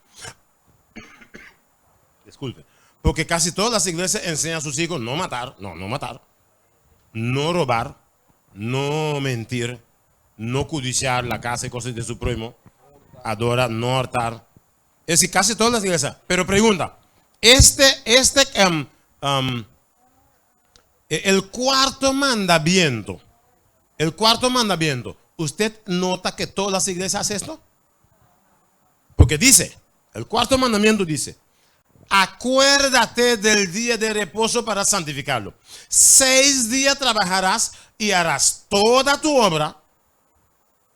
Disculpe. Porque casi todas las iglesias enseñan a sus hijos no matar, no matar, no robar, no mentir, no codiciar la casa y cosas de su prójimo, adorar, no hartar. Es decir, casi todas las iglesias. Pero pregunta, el cuarto mandamiento, ¿usted nota que todas las iglesias hacen esto? Porque dice, el cuarto mandamiento dice, acuérdate del día de reposo para santificarlo. 6 días trabajarás y harás toda tu obra,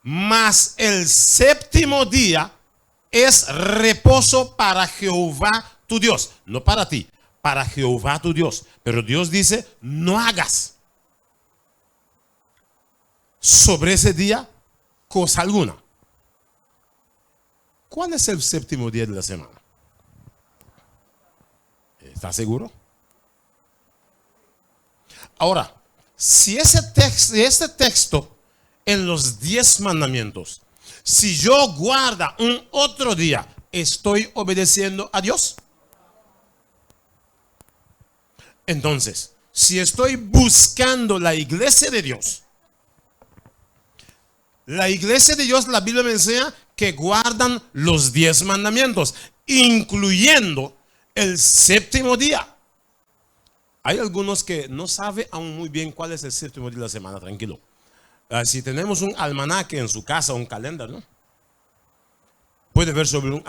mas el séptimo día es reposo para Jehová tu Dios. No para ti, para Jehová tu Dios. Pero Dios dice, no hagas sobre ese día cosa alguna. ¿Cuál es el séptimo día de la semana? ¿Estás seguro? Ahora, si este texto en los 10 mandamientos, si yo guarda un otro día, ¿estoy obedeciendo a Dios? Entonces, si estoy buscando la iglesia de Dios, la iglesia de Dios, la Biblia me enseña que guardan los 10 mandamientos, incluyendo el séptimo día. Hay algunos que no saben aún muy bien cuál es el séptimo día de la semana, tranquilo. Si tenemos un almanaque en su casa, un calendario, ¿no? Puede ver sobre un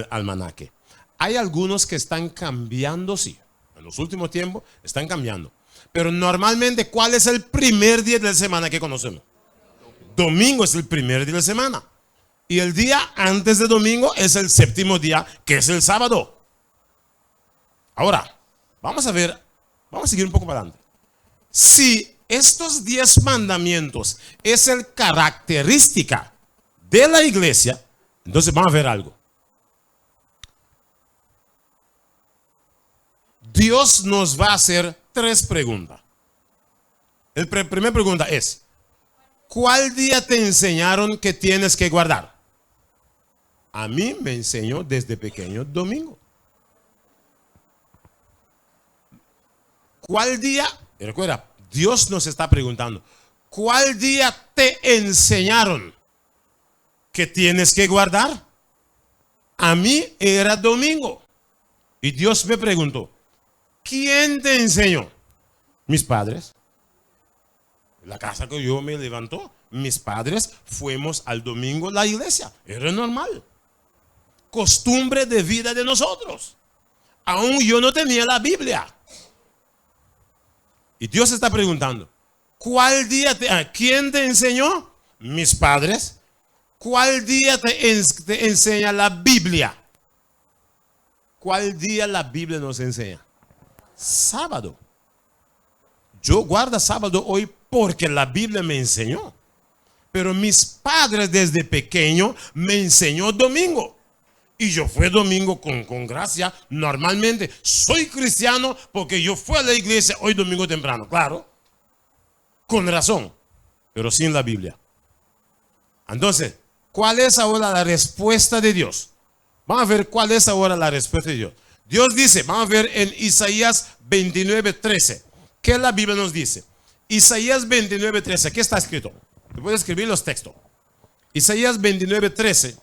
almanaque. Hay algunos que están cambiando, sí. En los últimos tiempos están cambiando. Pero normalmente, ¿cuál es el primer día de la semana que conocemos? Domingo es el primer día de la semana. Y el día antes de domingo es el séptimo día, que es el sábado. Ahora, vamos a ver, vamos a seguir un poco para adelante. Si estos 10 mandamientos es el característica de la iglesia, entonces vamos a ver algo. Dios nos va a hacer 3 preguntas. La primera pregunta es, ¿cuál día te enseñaron que tienes que guardar? A mí me enseñó desde pequeño domingo. ¿Cuál día? Y recuerda, Dios nos está preguntando, ¿cuál día te enseñaron que tienes que guardar? A mí era domingo. Y Dios me preguntó, ¿quién te enseñó? Mis padres. La casa que yo me levantó, mis padres fuimos al domingo a la iglesia. Era normal. costumbre de vida de nosotros. Aún yo no tenía la Biblia. Y Dios está preguntando, ¿quién te enseñó? Mis padres. ¿Cuál día te enseña la Biblia? ¿Cuál día la Biblia nos enseña? Sábado. Yo guardo sábado hoy porque la Biblia me enseñó. Pero mis padres desde pequeño me enseñó domingo. Y yo fui domingo con gracia. Normalmente soy cristiano porque yo fui a la iglesia hoy domingo temprano. Claro. Con razón. Pero sin la Biblia. Entonces, ¿cuál es ahora la respuesta de Dios? Vamos a ver cuál es ahora la respuesta de Dios. Dios dice, vamos a ver en Isaías 29:13. ¿Qué la Biblia nos dice? Isaías 29:13. ¿Qué está escrito? Te puedo escribir los textos. Isaías 29:13.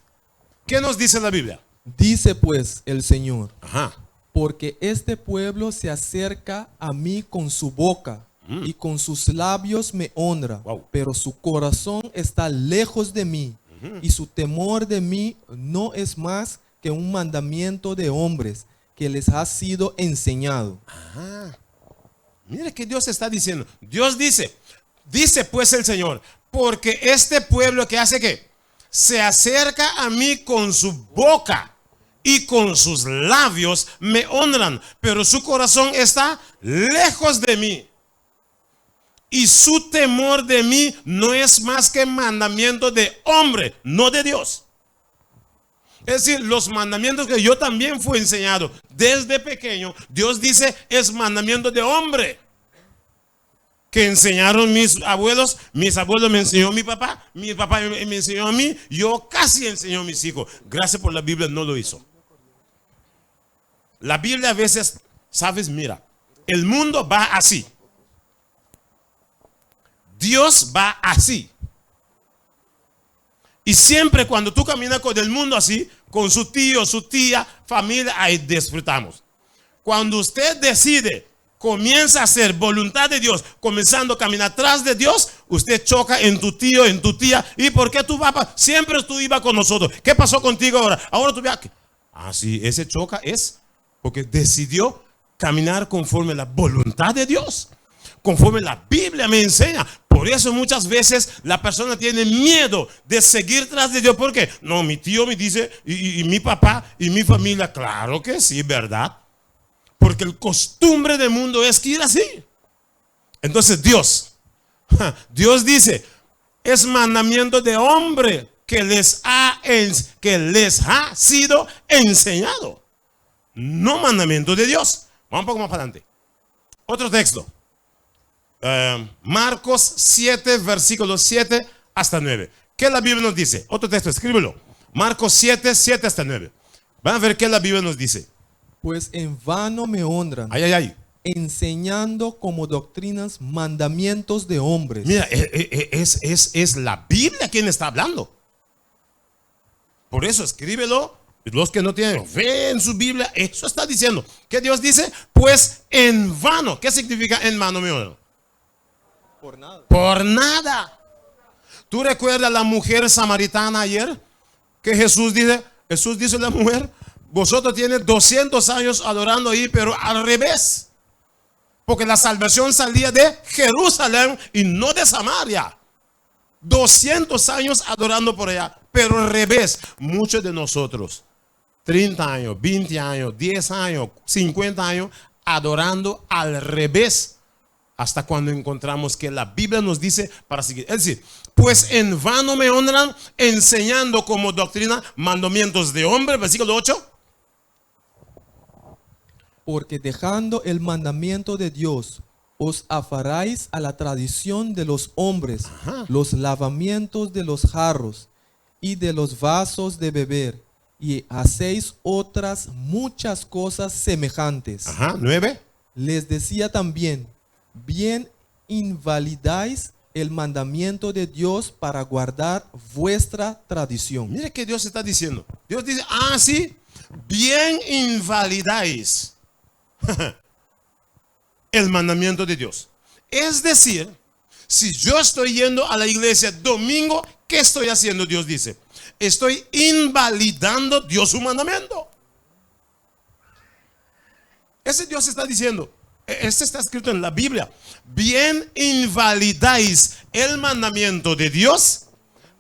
¿Qué nos dice la Biblia? Dice pues el Señor, Ajá. porque este pueblo se acerca a mí con su boca y con sus labios me honra, Wow. pero su corazón está lejos de mí y su temor de mí no es más que un mandamiento de hombres que les ha sido enseñado. Ajá. Mire que Dios está diciendo. Dios dice pues el Señor, porque este pueblo que hace ¿qué? Se acerca a mí con su boca y con sus labios me honran, pero su corazón está lejos de mí. Y su temor de mí no es más que mandamiento de hombre, no de Dios. Es decir, los mandamientos que yo también fui enseñado desde pequeño, Dios dice es mandamiento de hombre. Que enseñaron mis abuelos me enseñó mi papá me enseñó a mí, yo casi enseñó a mis hijos. Gracias por la Biblia no lo hizo. La Biblia a veces, sabes, mira, el mundo va así. Dios va así. Y siempre cuando tú caminas con el mundo así, con su tío, su tía, familia, ahí disfrutamos. Cuando usted decide, comienza a hacer voluntad de Dios, comenzando a caminar atrás de Dios, usted choca en tu tío, en tu tía. ¿Y por qué tú vas? Siempre tú ibas con nosotros. ¿Qué pasó contigo ahora? Ahora tú vas. Ah, sí, ese choca es porque decidió caminar conforme a la voluntad de Dios, conforme la Biblia me enseña. Por eso muchas veces la persona tiene miedo de seguir tras de Dios. ¿Por qué? No, mi tío me dice, y mi papá y mi familia. Claro que sí, ¿verdad? Porque el costumbre del mundo es que ir así. Entonces Dios dice, es mandamiento de hombre que les ha sido enseñado. No mandamiento de Dios. Vamos un poco más para adelante. Otro texto. Marcos 7, versículos 7 hasta 9. ¿Qué la Biblia nos dice? Otro texto, escríbelo. Marcos 7, 7 hasta 9. Van a ver qué la Biblia nos dice. Pues en vano me honran, enseñando como doctrinas mandamientos de hombres. Mira, es la Biblia quien está hablando. Por eso escríbelo. Los que no tienen fe en su Biblia, eso está diciendo. ¿Qué Dios dice? Pues en vano. ¿Qué significa en vano, mi honor? Por nada. Por nada. ¿Tú recuerdas la mujer samaritana ayer? Que Jesús dice a la mujer, vosotros tienen 200 años adorando ahí, pero al revés. Porque la salvación salía de Jerusalén y no de Samaria. 200 años adorando por allá, pero al revés. Muchos de nosotros, 30 años, 20 años, 10 años, 50 años, adorando al revés. Hasta cuando encontramos que la Biblia nos dice para seguir. Es decir, pues en vano me honran, enseñando como doctrina mandamientos de hombre. Versículo 8. Porque dejando el mandamiento de Dios, os afaráis a la tradición de los hombres, los lavamientos de los jarros y de los vasos de beber, y hacéis otras muchas cosas semejantes. 9. Les decía también, bien invalidáis el mandamiento de Dios para guardar vuestra tradición. Mire que Dios está diciendo. Dios dice, sí, bien invalidáis el mandamiento de Dios. Es decir, si yo estoy yendo a la iglesia domingo, ¿qué estoy haciendo? Dios dice, estoy invalidando Dios su mandamiento. Ese Dios está diciendo, este está escrito en la Biblia, bien invalidáis el mandamiento de Dios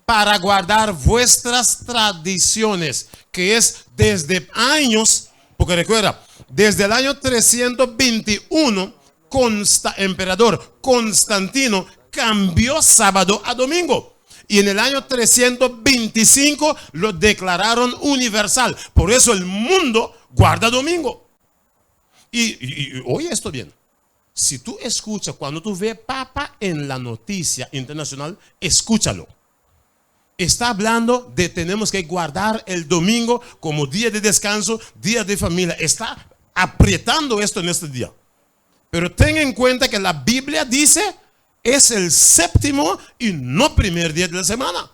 para guardar vuestras tradiciones, que es desde años, porque recuerda, desde el año 321, emperador Constantino cambió sábado a domingo. Y en el año 325 lo declararon universal. Por eso el mundo guarda domingo. Y oye esto bien. Si tú escuchas, cuando tú ves Papa en la noticia internacional, escúchalo. Está hablando de tenemos que guardar el domingo como día de descanso, día de familia. Está apretando esto en este día. Pero ten en cuenta que la Biblia dice es el séptimo y no primer día de la semana.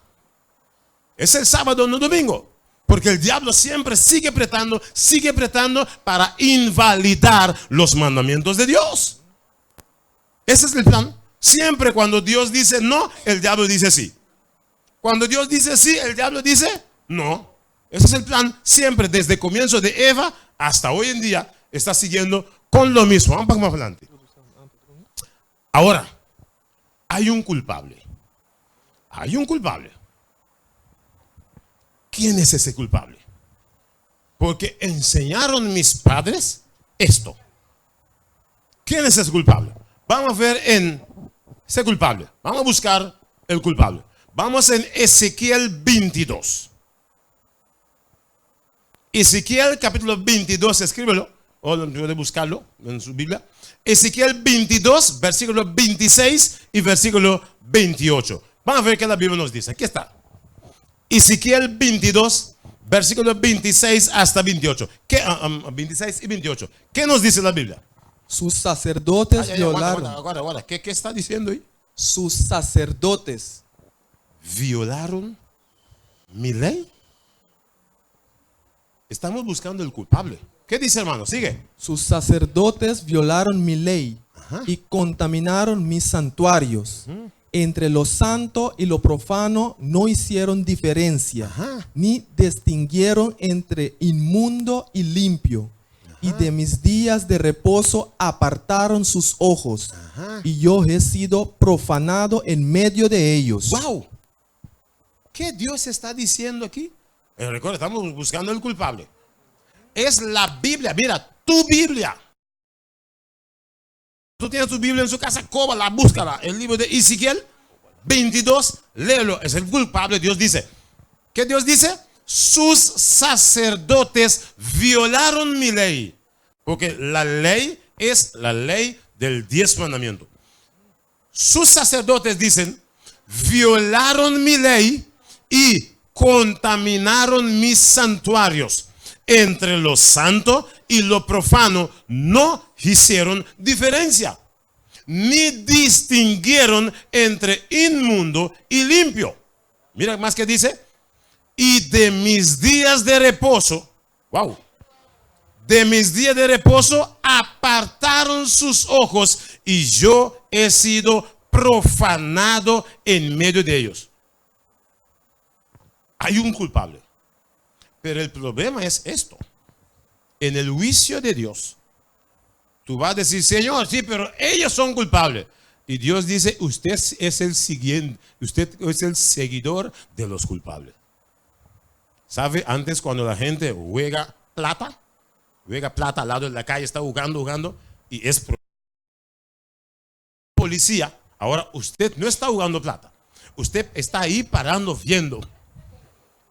Es el sábado, no domingo. Porque el diablo siempre sigue apretando para invalidar los mandamientos de Dios. Ese es el plan. Siempre cuando Dios dice no, el diablo dice sí. Cuando Dios dice sí, el diablo dice no. Ese es el plan. Siempre desde el comienzo de Eva hasta hoy en día está siguiendo con lo mismo. Vamos más adelante. Ahora, hay un culpable. Hay un culpable. ¿Quién es ese culpable? Porque enseñaron mis padres esto. ¿Quién es ese culpable? Vamos a ver en ese culpable. Vamos a buscar el culpable. Vamos en Ezequiel 22. Ezequiel capítulo 22, escríbelo. O puede buscarlo en su Biblia. Ezequiel 22, versículo 26 y versículo 28. Vamos a ver qué la Biblia nos dice. Aquí está. Ezequiel 22, versículo 26 hasta 28. 26 y 28. ¿Qué nos dice la Biblia? Sus sacerdotes violaron. Ahora. ¿Qué está diciendo ahí? Sus sacerdotes violaron mi ley. Estamos buscando el culpable. ¿Qué dice, hermano? Sigue. Sus sacerdotes violaron mi ley. Ajá. Y contaminaron mis santuarios. Entre lo santo y lo profano no hicieron diferencia. Ajá. Ni distinguieron entre inmundo y limpio. Ajá. Y de mis días de reposo apartaron sus ojos. Ajá. Y yo he sido profanado en medio de ellos. ¡Wow! ¿Qué Dios está diciendo aquí? Recuerda, estamos buscando el culpable. Es la Biblia. Mira, tu Biblia. Tú tienes tu Biblia en su casa, cóbala, búscala. El libro de Ezequiel 22, léelo. Es el culpable. Dios dice. ¿Qué Dios dice? Sus sacerdotes violaron mi ley. Porque la ley es la ley del 10 mandamientos. Sus sacerdotes dicen, violaron mi ley y contaminaron mis santuarios. Entre lo santo y lo profano no hicieron diferencia, ni distinguieron entre inmundo y limpio. Mira más que dice, y de mis días de reposo, wow, de mis días de reposo apartaron sus ojos y yo he sido profanado en medio de ellos. Hay un culpable. Pero el problema es esto. En el juicio de Dios, tú vas a decir, Señor, sí, pero ellos son culpables. Y Dios dice, usted es el siguiente, usted es el seguidor de los culpables. ¿Sabe? Antes cuando la gente juega plata al lado de la calle, está jugando, y es policía. Ahora usted no está jugando plata. Usted está ahí parando, viendo.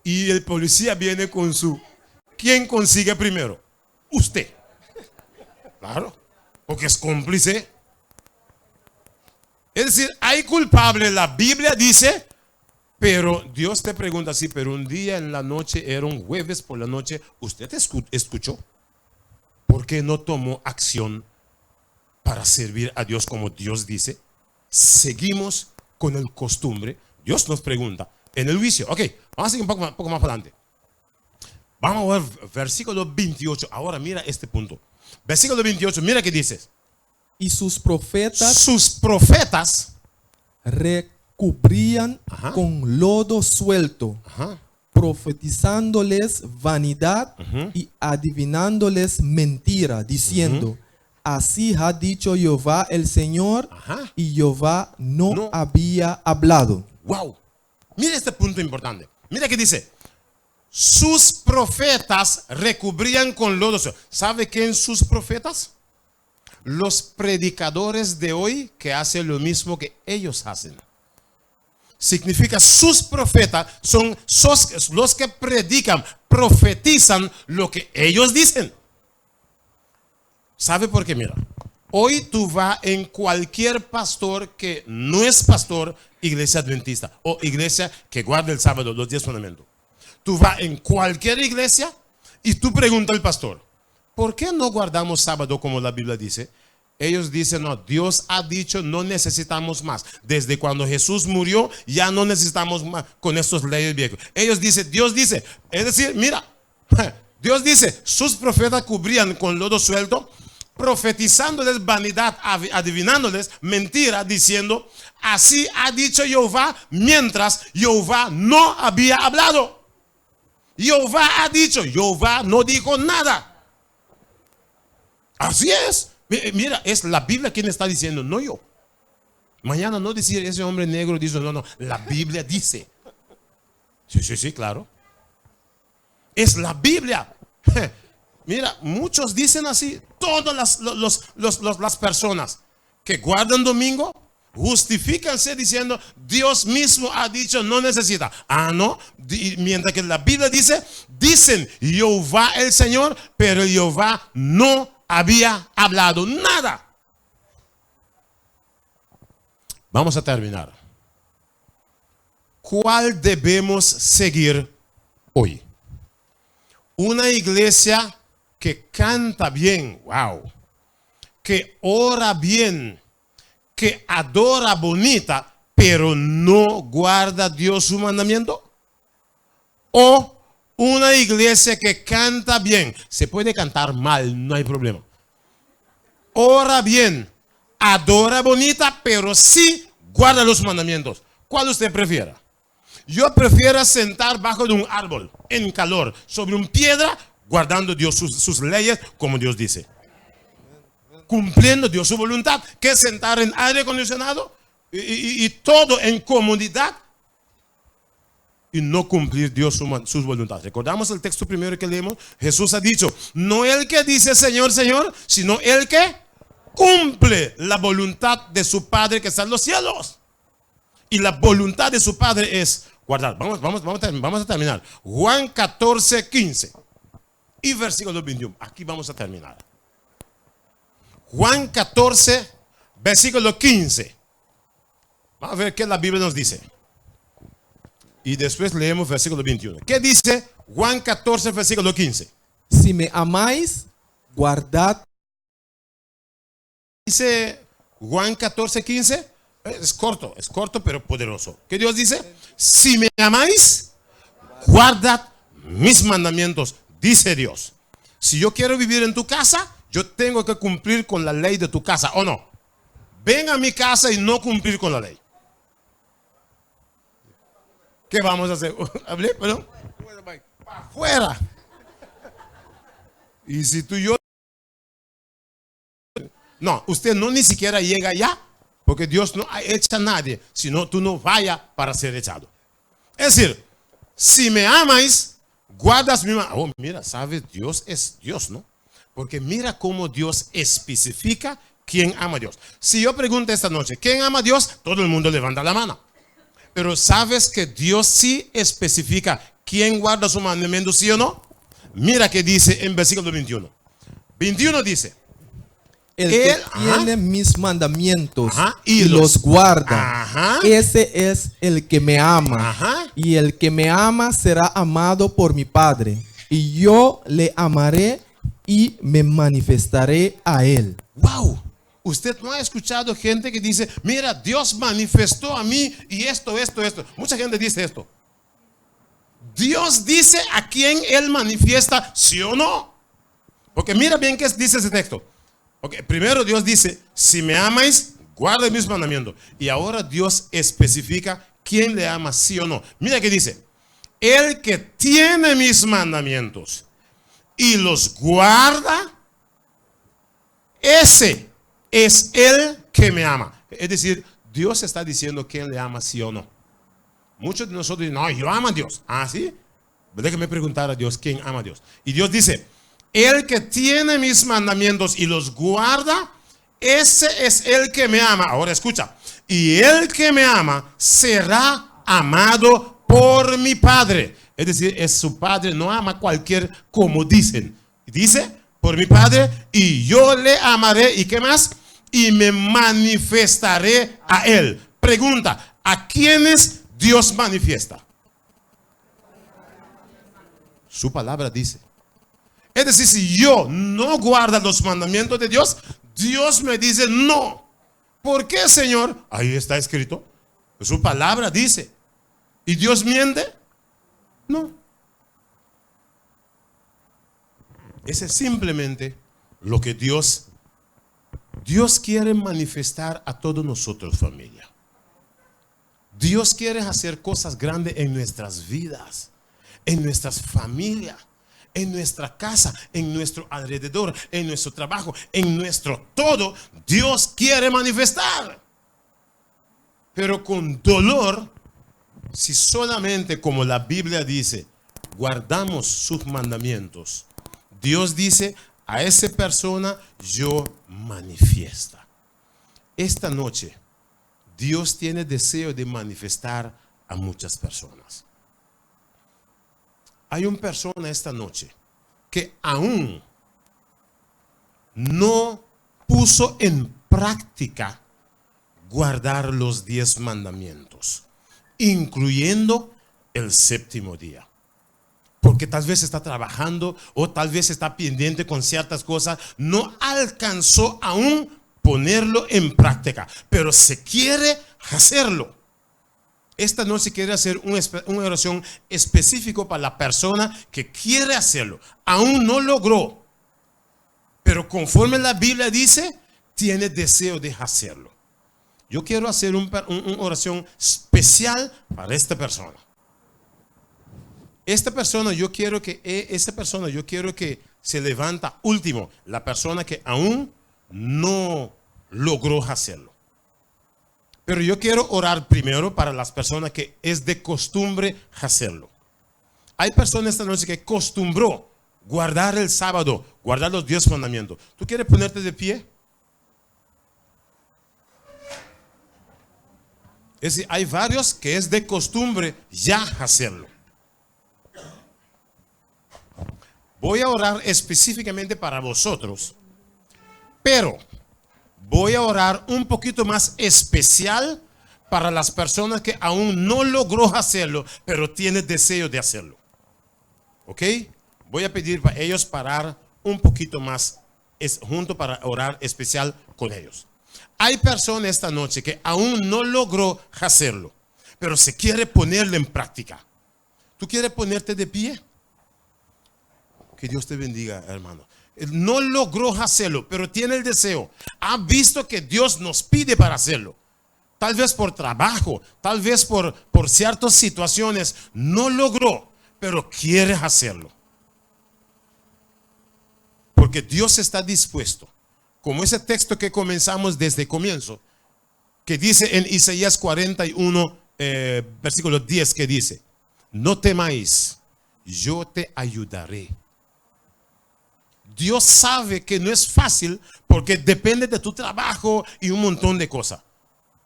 Y el policía viene con su... ¿Quién consigue primero? Usted. Claro, porque es cómplice. Es decir, hay culpable. La Biblia dice, pero Dios te pregunta así, pero un día en la noche, era un jueves por la noche, ¿usted escuchó? ¿Por qué no tomó acción para servir a Dios como Dios dice? Seguimos con el costumbre. Dios nos pregunta. En el juicio, ok, vamos a seguir un poco más adelante. Vamos a ver versículo 28. Ahora mira este punto. Versículo 28, mira qué dices. Y sus profetas recubrían con lodo suelto. profetizándoles vanidad y adivinándoles mentira, diciendo, así ha dicho Jehová el Señor, y Jehová no había hablado. Wow. Mira este punto importante. Mira que dice, sus profetas recubrían con lodo. ¿Sabe quién sus profetas? Los predicadores de hoy que hacen lo mismo que ellos hacen. Significa sus profetas son los que predican, profetizan lo que ellos dicen. ¿Sabe por qué? Mira, hoy tú vas en cualquier pastor que no es pastor, iglesia adventista o iglesia que guarda el sábado, los 10 mandamientos. Tú vas en cualquier iglesia y tú preguntas al pastor, ¿por qué no guardamos sábado como la Biblia dice? Ellos dicen, no, Dios ha dicho, no necesitamos más. Desde cuando Jesús murió, ya no necesitamos más con estos leyes viejos. Ellos dicen, Dios dice, es decir, mira, Dios dice, sus profetas cubrían con lodo suelto, profetizándoles vanidad, adivinándoles mentira, diciendo, así ha dicho Jehová, mientras Jehová no había hablado. Jehová ha dicho, Jehová no dijo nada. Así es. Mira, es la Biblia quien está diciendo, no yo. Mañana no decir ese hombre negro dice, no, la Biblia dice. Sí, claro. Es la Biblia. Mira, muchos dicen así, todas las personas que guardan domingo, justifícanse diciendo, Dios mismo ha dicho, no necesita. Ah, no, mientras que la Biblia dice, dicen Jehová el Señor, pero Jehová no había hablado nada. Vamos a terminar. ¿Cuál debemos seguir hoy? Una iglesia que canta bien, wow, que ora bien, que adora bonita, pero no guarda Dios su mandamiento. O una iglesia que canta bien, se puede cantar mal, no hay problema. Ora bien, adora bonita, pero sí guarda los mandamientos. ¿Cuál usted prefiere? Yo prefiero sentar bajo de un árbol en calor, sobre una piedra, guardando Dios sus leyes como Dios dice. Cumpliendo Dios su voluntad, que sentar en aire acondicionado y todo en comodidad y no cumplir Dios sus voluntades. Recordamos el texto primero que leemos. Jesús ha dicho, no el que dice Señor, Señor, sino el que cumple la voluntad de su Padre que está en los cielos. Y la voluntad de su Padre es guardar. Vamos a terminar. Juan 14, 15 y versículo 21. Aquí vamos a terminar. Juan 14, versículo 15. Vamos a ver qué la Biblia nos dice. Y después leemos versículo 21. ¿Qué dice Juan 14, versículo 15? Si me amáis, guardad. Dice Juan 14, 15. Es corto, pero poderoso. ¿Qué Dios dice? Si me amáis, guardad mis mandamientos, dice Dios. Si yo quiero vivir en tu casa, yo tengo que cumplir con la ley de tu casa, ¿o no? Ven a mi casa y no cumplir con la ley. ¿Qué vamos a hacer? ¿Hablé? Perdón. Para afuera. Y si tú y yo... No, usted no ni siquiera llega allá, porque Dios no echa a nadie, sino tú no vayas para ser echado. Es decir, si me amáis, guardas mi mano. Oh, mira, sabes, Dios es Dios, ¿no? Porque mira cómo Dios especifica quién ama a Dios. Si yo pregunto esta noche, ¿quién ama a Dios? Todo el mundo levanta la mano. Pero ¿sabes que Dios sí especifica quién guarda su mandamiento, sí o no? Mira que dice en versículo 21. 21 dice, el que tiene mis mandamientos y los guarda, ese es el que me ama. Y el que me ama será amado por mi Padre. Y yo le amaré y me manifestaré a él. Wow. Usted no ha escuchado gente que dice, mira, Dios manifestó a mí y esto. Mucha gente dice esto. Dios dice a quién Él manifiesta, ¿sí o no? Porque mira bien qué dice ese texto. Okay, primero Dios dice, si me amáis, guarda mis mandamientos. Y ahora Dios especifica quién le ama, sí o no. Mira qué dice. el que tiene mis mandamientos y los guarda, ese es el que me ama. Es decir, Dios está diciendo quién le ama, sí o no. Muchos de nosotros dicen, no, yo amo a Dios. Ah, ¿sí? Déjame preguntar a Dios, ¿quién ama a Dios? Y Dios dice, el que tiene mis mandamientos y los guarda, ese es el que me ama. Ahora escucha. Y el que me ama será amado por mi Padre. Es decir, es su Padre, no ama a cualquier como dicen. Dice, por mi Padre, y yo le amaré. ¿Y qué más? Y me manifestaré a él. Pregunta, ¿a quiénes Dios manifiesta? Su palabra dice. Es decir, si yo no guardo los mandamientos de Dios, Dios me dice no. ¿Por qué, Señor? Ahí está escrito. Su palabra dice. ¿Y Dios miente? No. Ese es simplemente lo que Dios quiere manifestar a todos nosotros, familia. Dios quiere hacer cosas grandes en nuestras vidas, en nuestras familias, en nuestra casa, en nuestro alrededor, en nuestro trabajo, en nuestro todo. Dios quiere manifestar. Pero con dolor, si solamente, como la Biblia dice, guardamos sus mandamientos, Dios dice, a esa persona yo manifiesta. Esta noche, Dios tiene deseo de manifestar a muchas personas. Hay una persona esta noche que aún no puso en práctica guardar los 10 mandamientos, incluyendo el séptimo día. Porque tal vez está trabajando o tal vez está pendiente con ciertas cosas, no alcanzó aún ponerlo en práctica, pero se quiere hacerlo. Esta noche quiere hacer una oración específica para la persona que quiere hacerlo. Aún no logró, pero conforme la Biblia dice, tiene deseo de hacerlo. Yo quiero hacer una oración especial para esta persona. Esta persona, yo quiero que se levanta último, la persona que aún no logró hacerlo. Pero yo quiero orar primero para las personas que es de costumbre hacerlo. Hay personas esta noche que acostumbró guardar el sábado, guardar los 10 mandamientos. ¿Tú quieres ponerte de pie? Es decir, hay varios que es de costumbre ya hacerlo. Voy a orar específicamente para vosotros, pero voy a orar un poquito más especial para las personas que aún no logró hacerlo, pero tiene deseo de hacerlo. ¿Ok? Voy a pedir para ellos parar un poquito más junto para orar especial con ellos. Hay personas esta noche que aún no logró hacerlo, pero se quiere ponerlo en práctica. ¿Tú quieres ponerte de pie? Que Dios te bendiga, hermano. No logró hacerlo, pero tiene el deseo. Ha visto que Dios nos pide para hacerlo. Tal vez por trabajo, tal vez por ciertas situaciones. No logró, pero quiere hacerlo. Porque Dios está dispuesto. Como ese texto que comenzamos desde el comienzo, que dice en Isaías 41, versículo 10, que dice, no temáis, yo te ayudaré. Dios sabe que no es fácil porque depende de tu trabajo y un montón de cosas.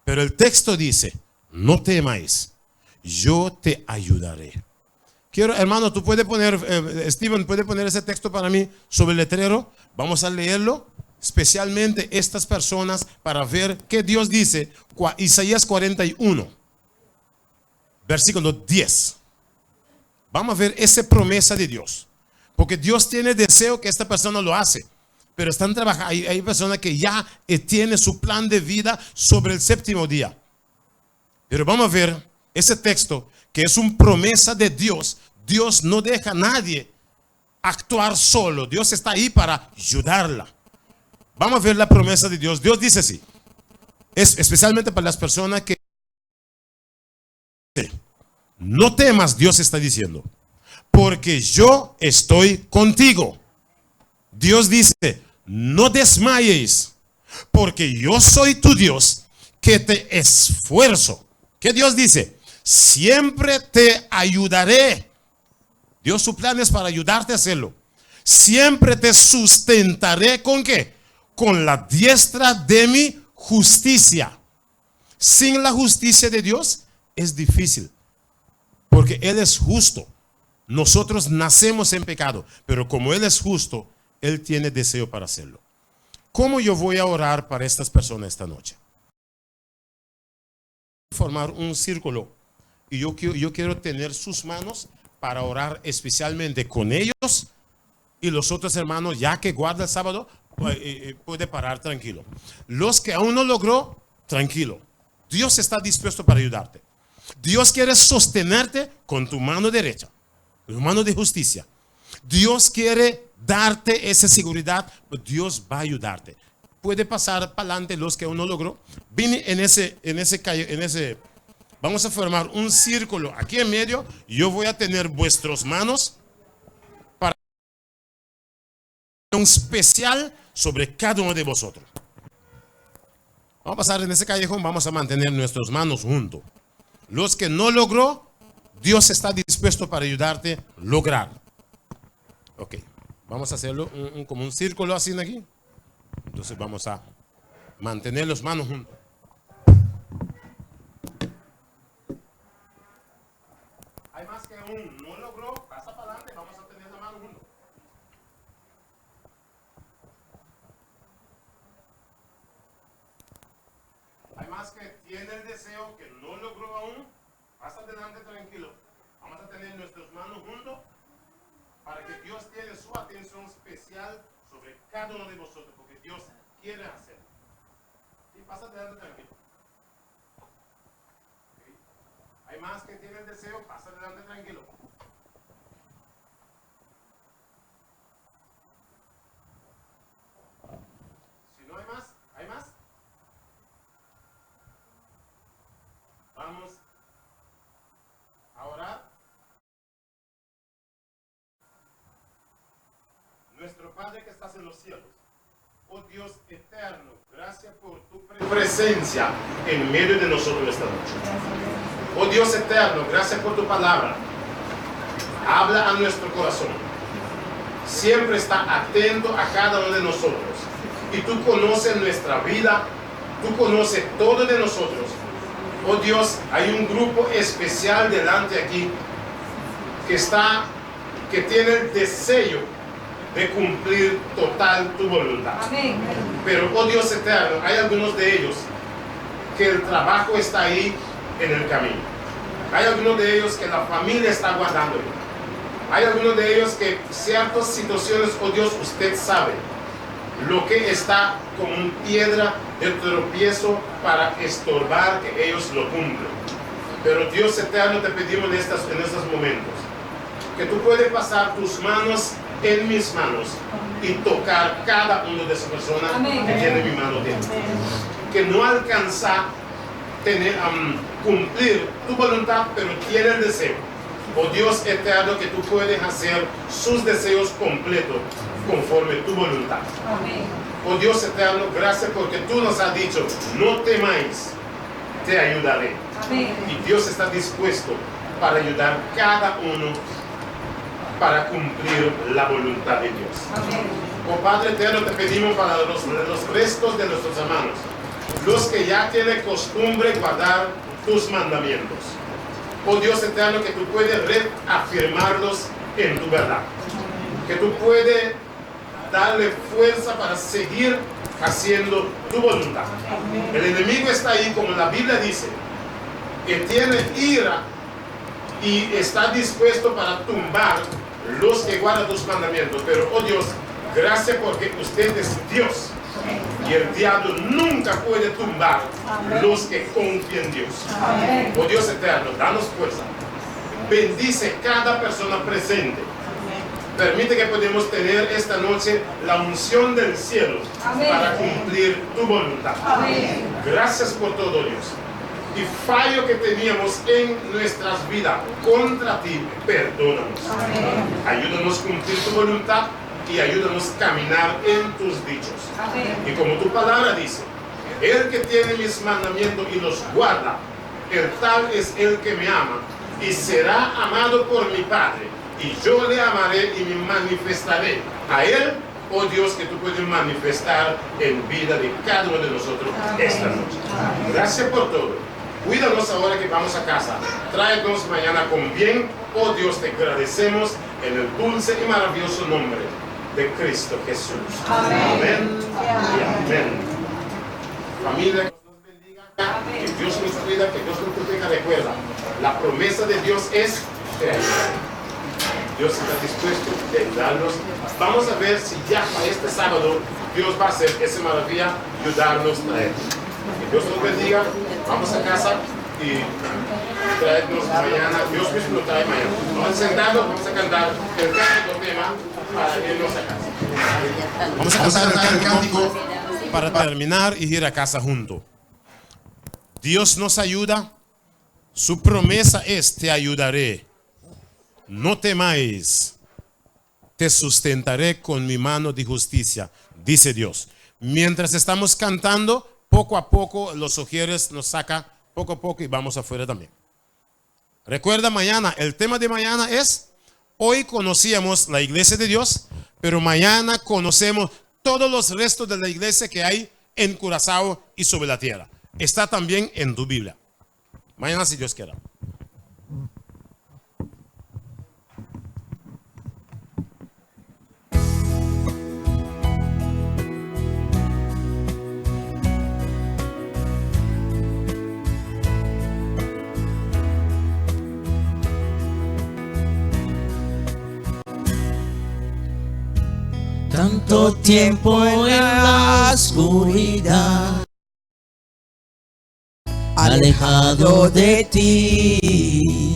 Pero el texto dice, no temáis, yo te ayudaré. Quiero, hermano, tú puedes poner, Steven, puede poner ese texto para mí sobre el letrero. Vamos a leerlo, especialmente estas personas, para ver qué Dios dice. Isaías 41, versículo 10. Vamos a ver esa promesa de Dios. Porque Dios tiene deseo que esta persona lo hace. Pero están trabajando. Hay personas que ya tienen su plan de vida sobre el séptimo día. Pero vamos a ver ese texto que es una promesa de Dios. Dios no deja a nadie actuar solo. Dios está ahí para ayudarla. Vamos a ver la promesa de Dios. Dios dice así. Es especialmente para las personas que No temas, Dios está diciendo, porque yo estoy contigo. Dios dice, no desmayes, porque yo soy tu Dios, que te esfuerzo. ¿Qué Dios dice? Siempre te ayudaré. Dios, su plan es para ayudarte a hacerlo. Siempre te sustentaré, ¿con qué? Con la diestra de mi justicia. Sin la justicia de Dios es difícil, porque Él es justo. Nosotros nacemos en pecado, pero como Él es justo, Él tiene deseo para hacerlo. ¿Cómo yo voy a orar para estas personas esta noche? Formar un círculo, y yo quiero tener sus manos para orar especialmente con ellos, y los otros hermanos, ya que guarda el sábado, puede parar tranquilo. Los que aún no logró, tranquilo. Dios está dispuesto para ayudarte. Dios quiere sostenerte con tu mano derecha, tu mano de justicia. Dios quiere darte esa seguridad, pero Dios va a ayudarte. Puede pasar para adelante los que aún no logró. Vine en ese, vamos a formar un círculo aquí en medio. Yo voy a tener vuestras manos para un especial sobre cada uno de vosotros. Vamos a pasar en ese callejón, vamos a mantener nuestras manos juntos. Los que no logró, Dios está dispuesto para ayudarte a lograr. Ok, vamos a hacerlo como un círculo así aquí. Entonces vamos a mantener las manos juntos. Hay más que aún no logró, pasa para adelante, vamos a tener la mano juntos. Hay más que tiene el deseo que no logró aún, pasa adelante tranquilo. Vamos a tener nuestras manos juntos para que Dios tiene su atención especial sobre cada uno de vosotros, porque Dios quiere hacerlo. Y pasa adelante tranquilo. ¿Okay? Hay más que tiene el deseo, pasa adelante tranquilo. Si no hay más, ¿hay más? Vamos a orar. Nuestro Padre que estás en los cielos, oh Dios eterno, gracias por tu presencia en medio de nosotros esta noche. Oh Dios eterno, gracias por tu palabra. Habla a nuestro corazón. Siempre está atento a cada uno de nosotros. Y tú conoces nuestra vida, tú conoces todo de nosotros. Oh Dios, hay un grupo especial delante aquí que tiene el deseo de cumplir total tu voluntad. Amén. Pero, oh Dios eterno, hay algunos de ellos que el trabajo está ahí en el camino. Hay algunos de ellos que la familia está guardando. Hay algunos de ellos que ciertas situaciones, oh Dios, usted sabe lo que está como una piedra de tropiezo para estorbar que ellos lo cumplan. Pero Dios eterno, te pedimos en estos momentos que tú puedes pasar tus manos en mis manos y tocar cada uno de esas personas que tiene mi mano dentro. Que no alcanza cumplir tu voluntad, pero tiene el deseo. Oh Dios eterno, que tú puedes hacer sus deseos completos conforme tu voluntad. Amén. Oh Dios eterno, gracias porque tú nos has dicho, no temáis, te ayudaré. Amén. Y Dios está dispuesto para ayudar cada uno para cumplir la voluntad de Dios. Amén. Oh Padre eterno, te pedimos para los restos de nuestros hermanos, los que ya tienen costumbre guardar tus mandamientos. Oh Dios eterno, que tú puedes reafirmarlos en tu verdad. Que tú puedes darle fuerza para seguir haciendo tu voluntad. El enemigo está ahí, como la Biblia dice, que tiene ira y está dispuesto para tumbar los que guardan tus mandamientos. Pero, oh Dios, gracias porque usted es Dios. Y el diablo nunca puede tumbar los que confían en Dios. Amén. Oh Dios eterno, danos fuerza. Bendice cada persona presente. Permite que podamos tener esta noche la unción del cielo. Amén. Para cumplir tu voluntad. Amén. Gracias por todo, Dios. y fallo que teníamos en nuestras vidas contra ti, perdónanos. Ayúdanos a cumplir tu voluntad y ayúdanos a caminar en tus dichos. Y como tu palabra dice, el que tiene mis mandamientos y los guarda, el tal es el que me ama y será amado por mi Padre. Y yo le amaré y me manifestaré a él, oh Dios, que tú puedes manifestar en vida de cada uno de nosotros esta noche. Gracias por todo. Cuídanos ahora que vamos a casa. Tráenos mañana con bien. Oh Dios, te agradecemos en el dulce y maravilloso nombre de Cristo Jesús. Amén. Y amén. Familia, que Dios nos bendiga, que Dios nos cuida, que Dios nos proteja. Recuerda, la promesa de Dios es que Dios está dispuesto a ayudarnos. Vamos a ver si ya para este sábado Dios va a hacer esa maravilla, ayudarnos a traer. Que Dios nos bendiga. Vamos a casa y traernos mañana. Dios mismo nos trae mañana. Vamos a sentarnos, vamos a cantar el cántico tema para irnos a casa. Vamos a cantar el cántico para terminar y ir a casa juntos. Dios nos ayuda. Su promesa es: te ayudaré. No temáis, te sustentaré con mi mano de justicia, dice Dios. Mientras estamos cantando, poco a poco los ojieres nos saca, poco a poco, y vamos afuera también. Recuerda mañana, el tema de mañana es: hoy conocíamos la iglesia de Dios, pero mañana conocemos todos los restos de la iglesia que hay en Curazao y sobre la tierra. Está también en tu Biblia. Mañana, si Dios quiera. Tanto tiempo en la oscuridad, alejado de ti.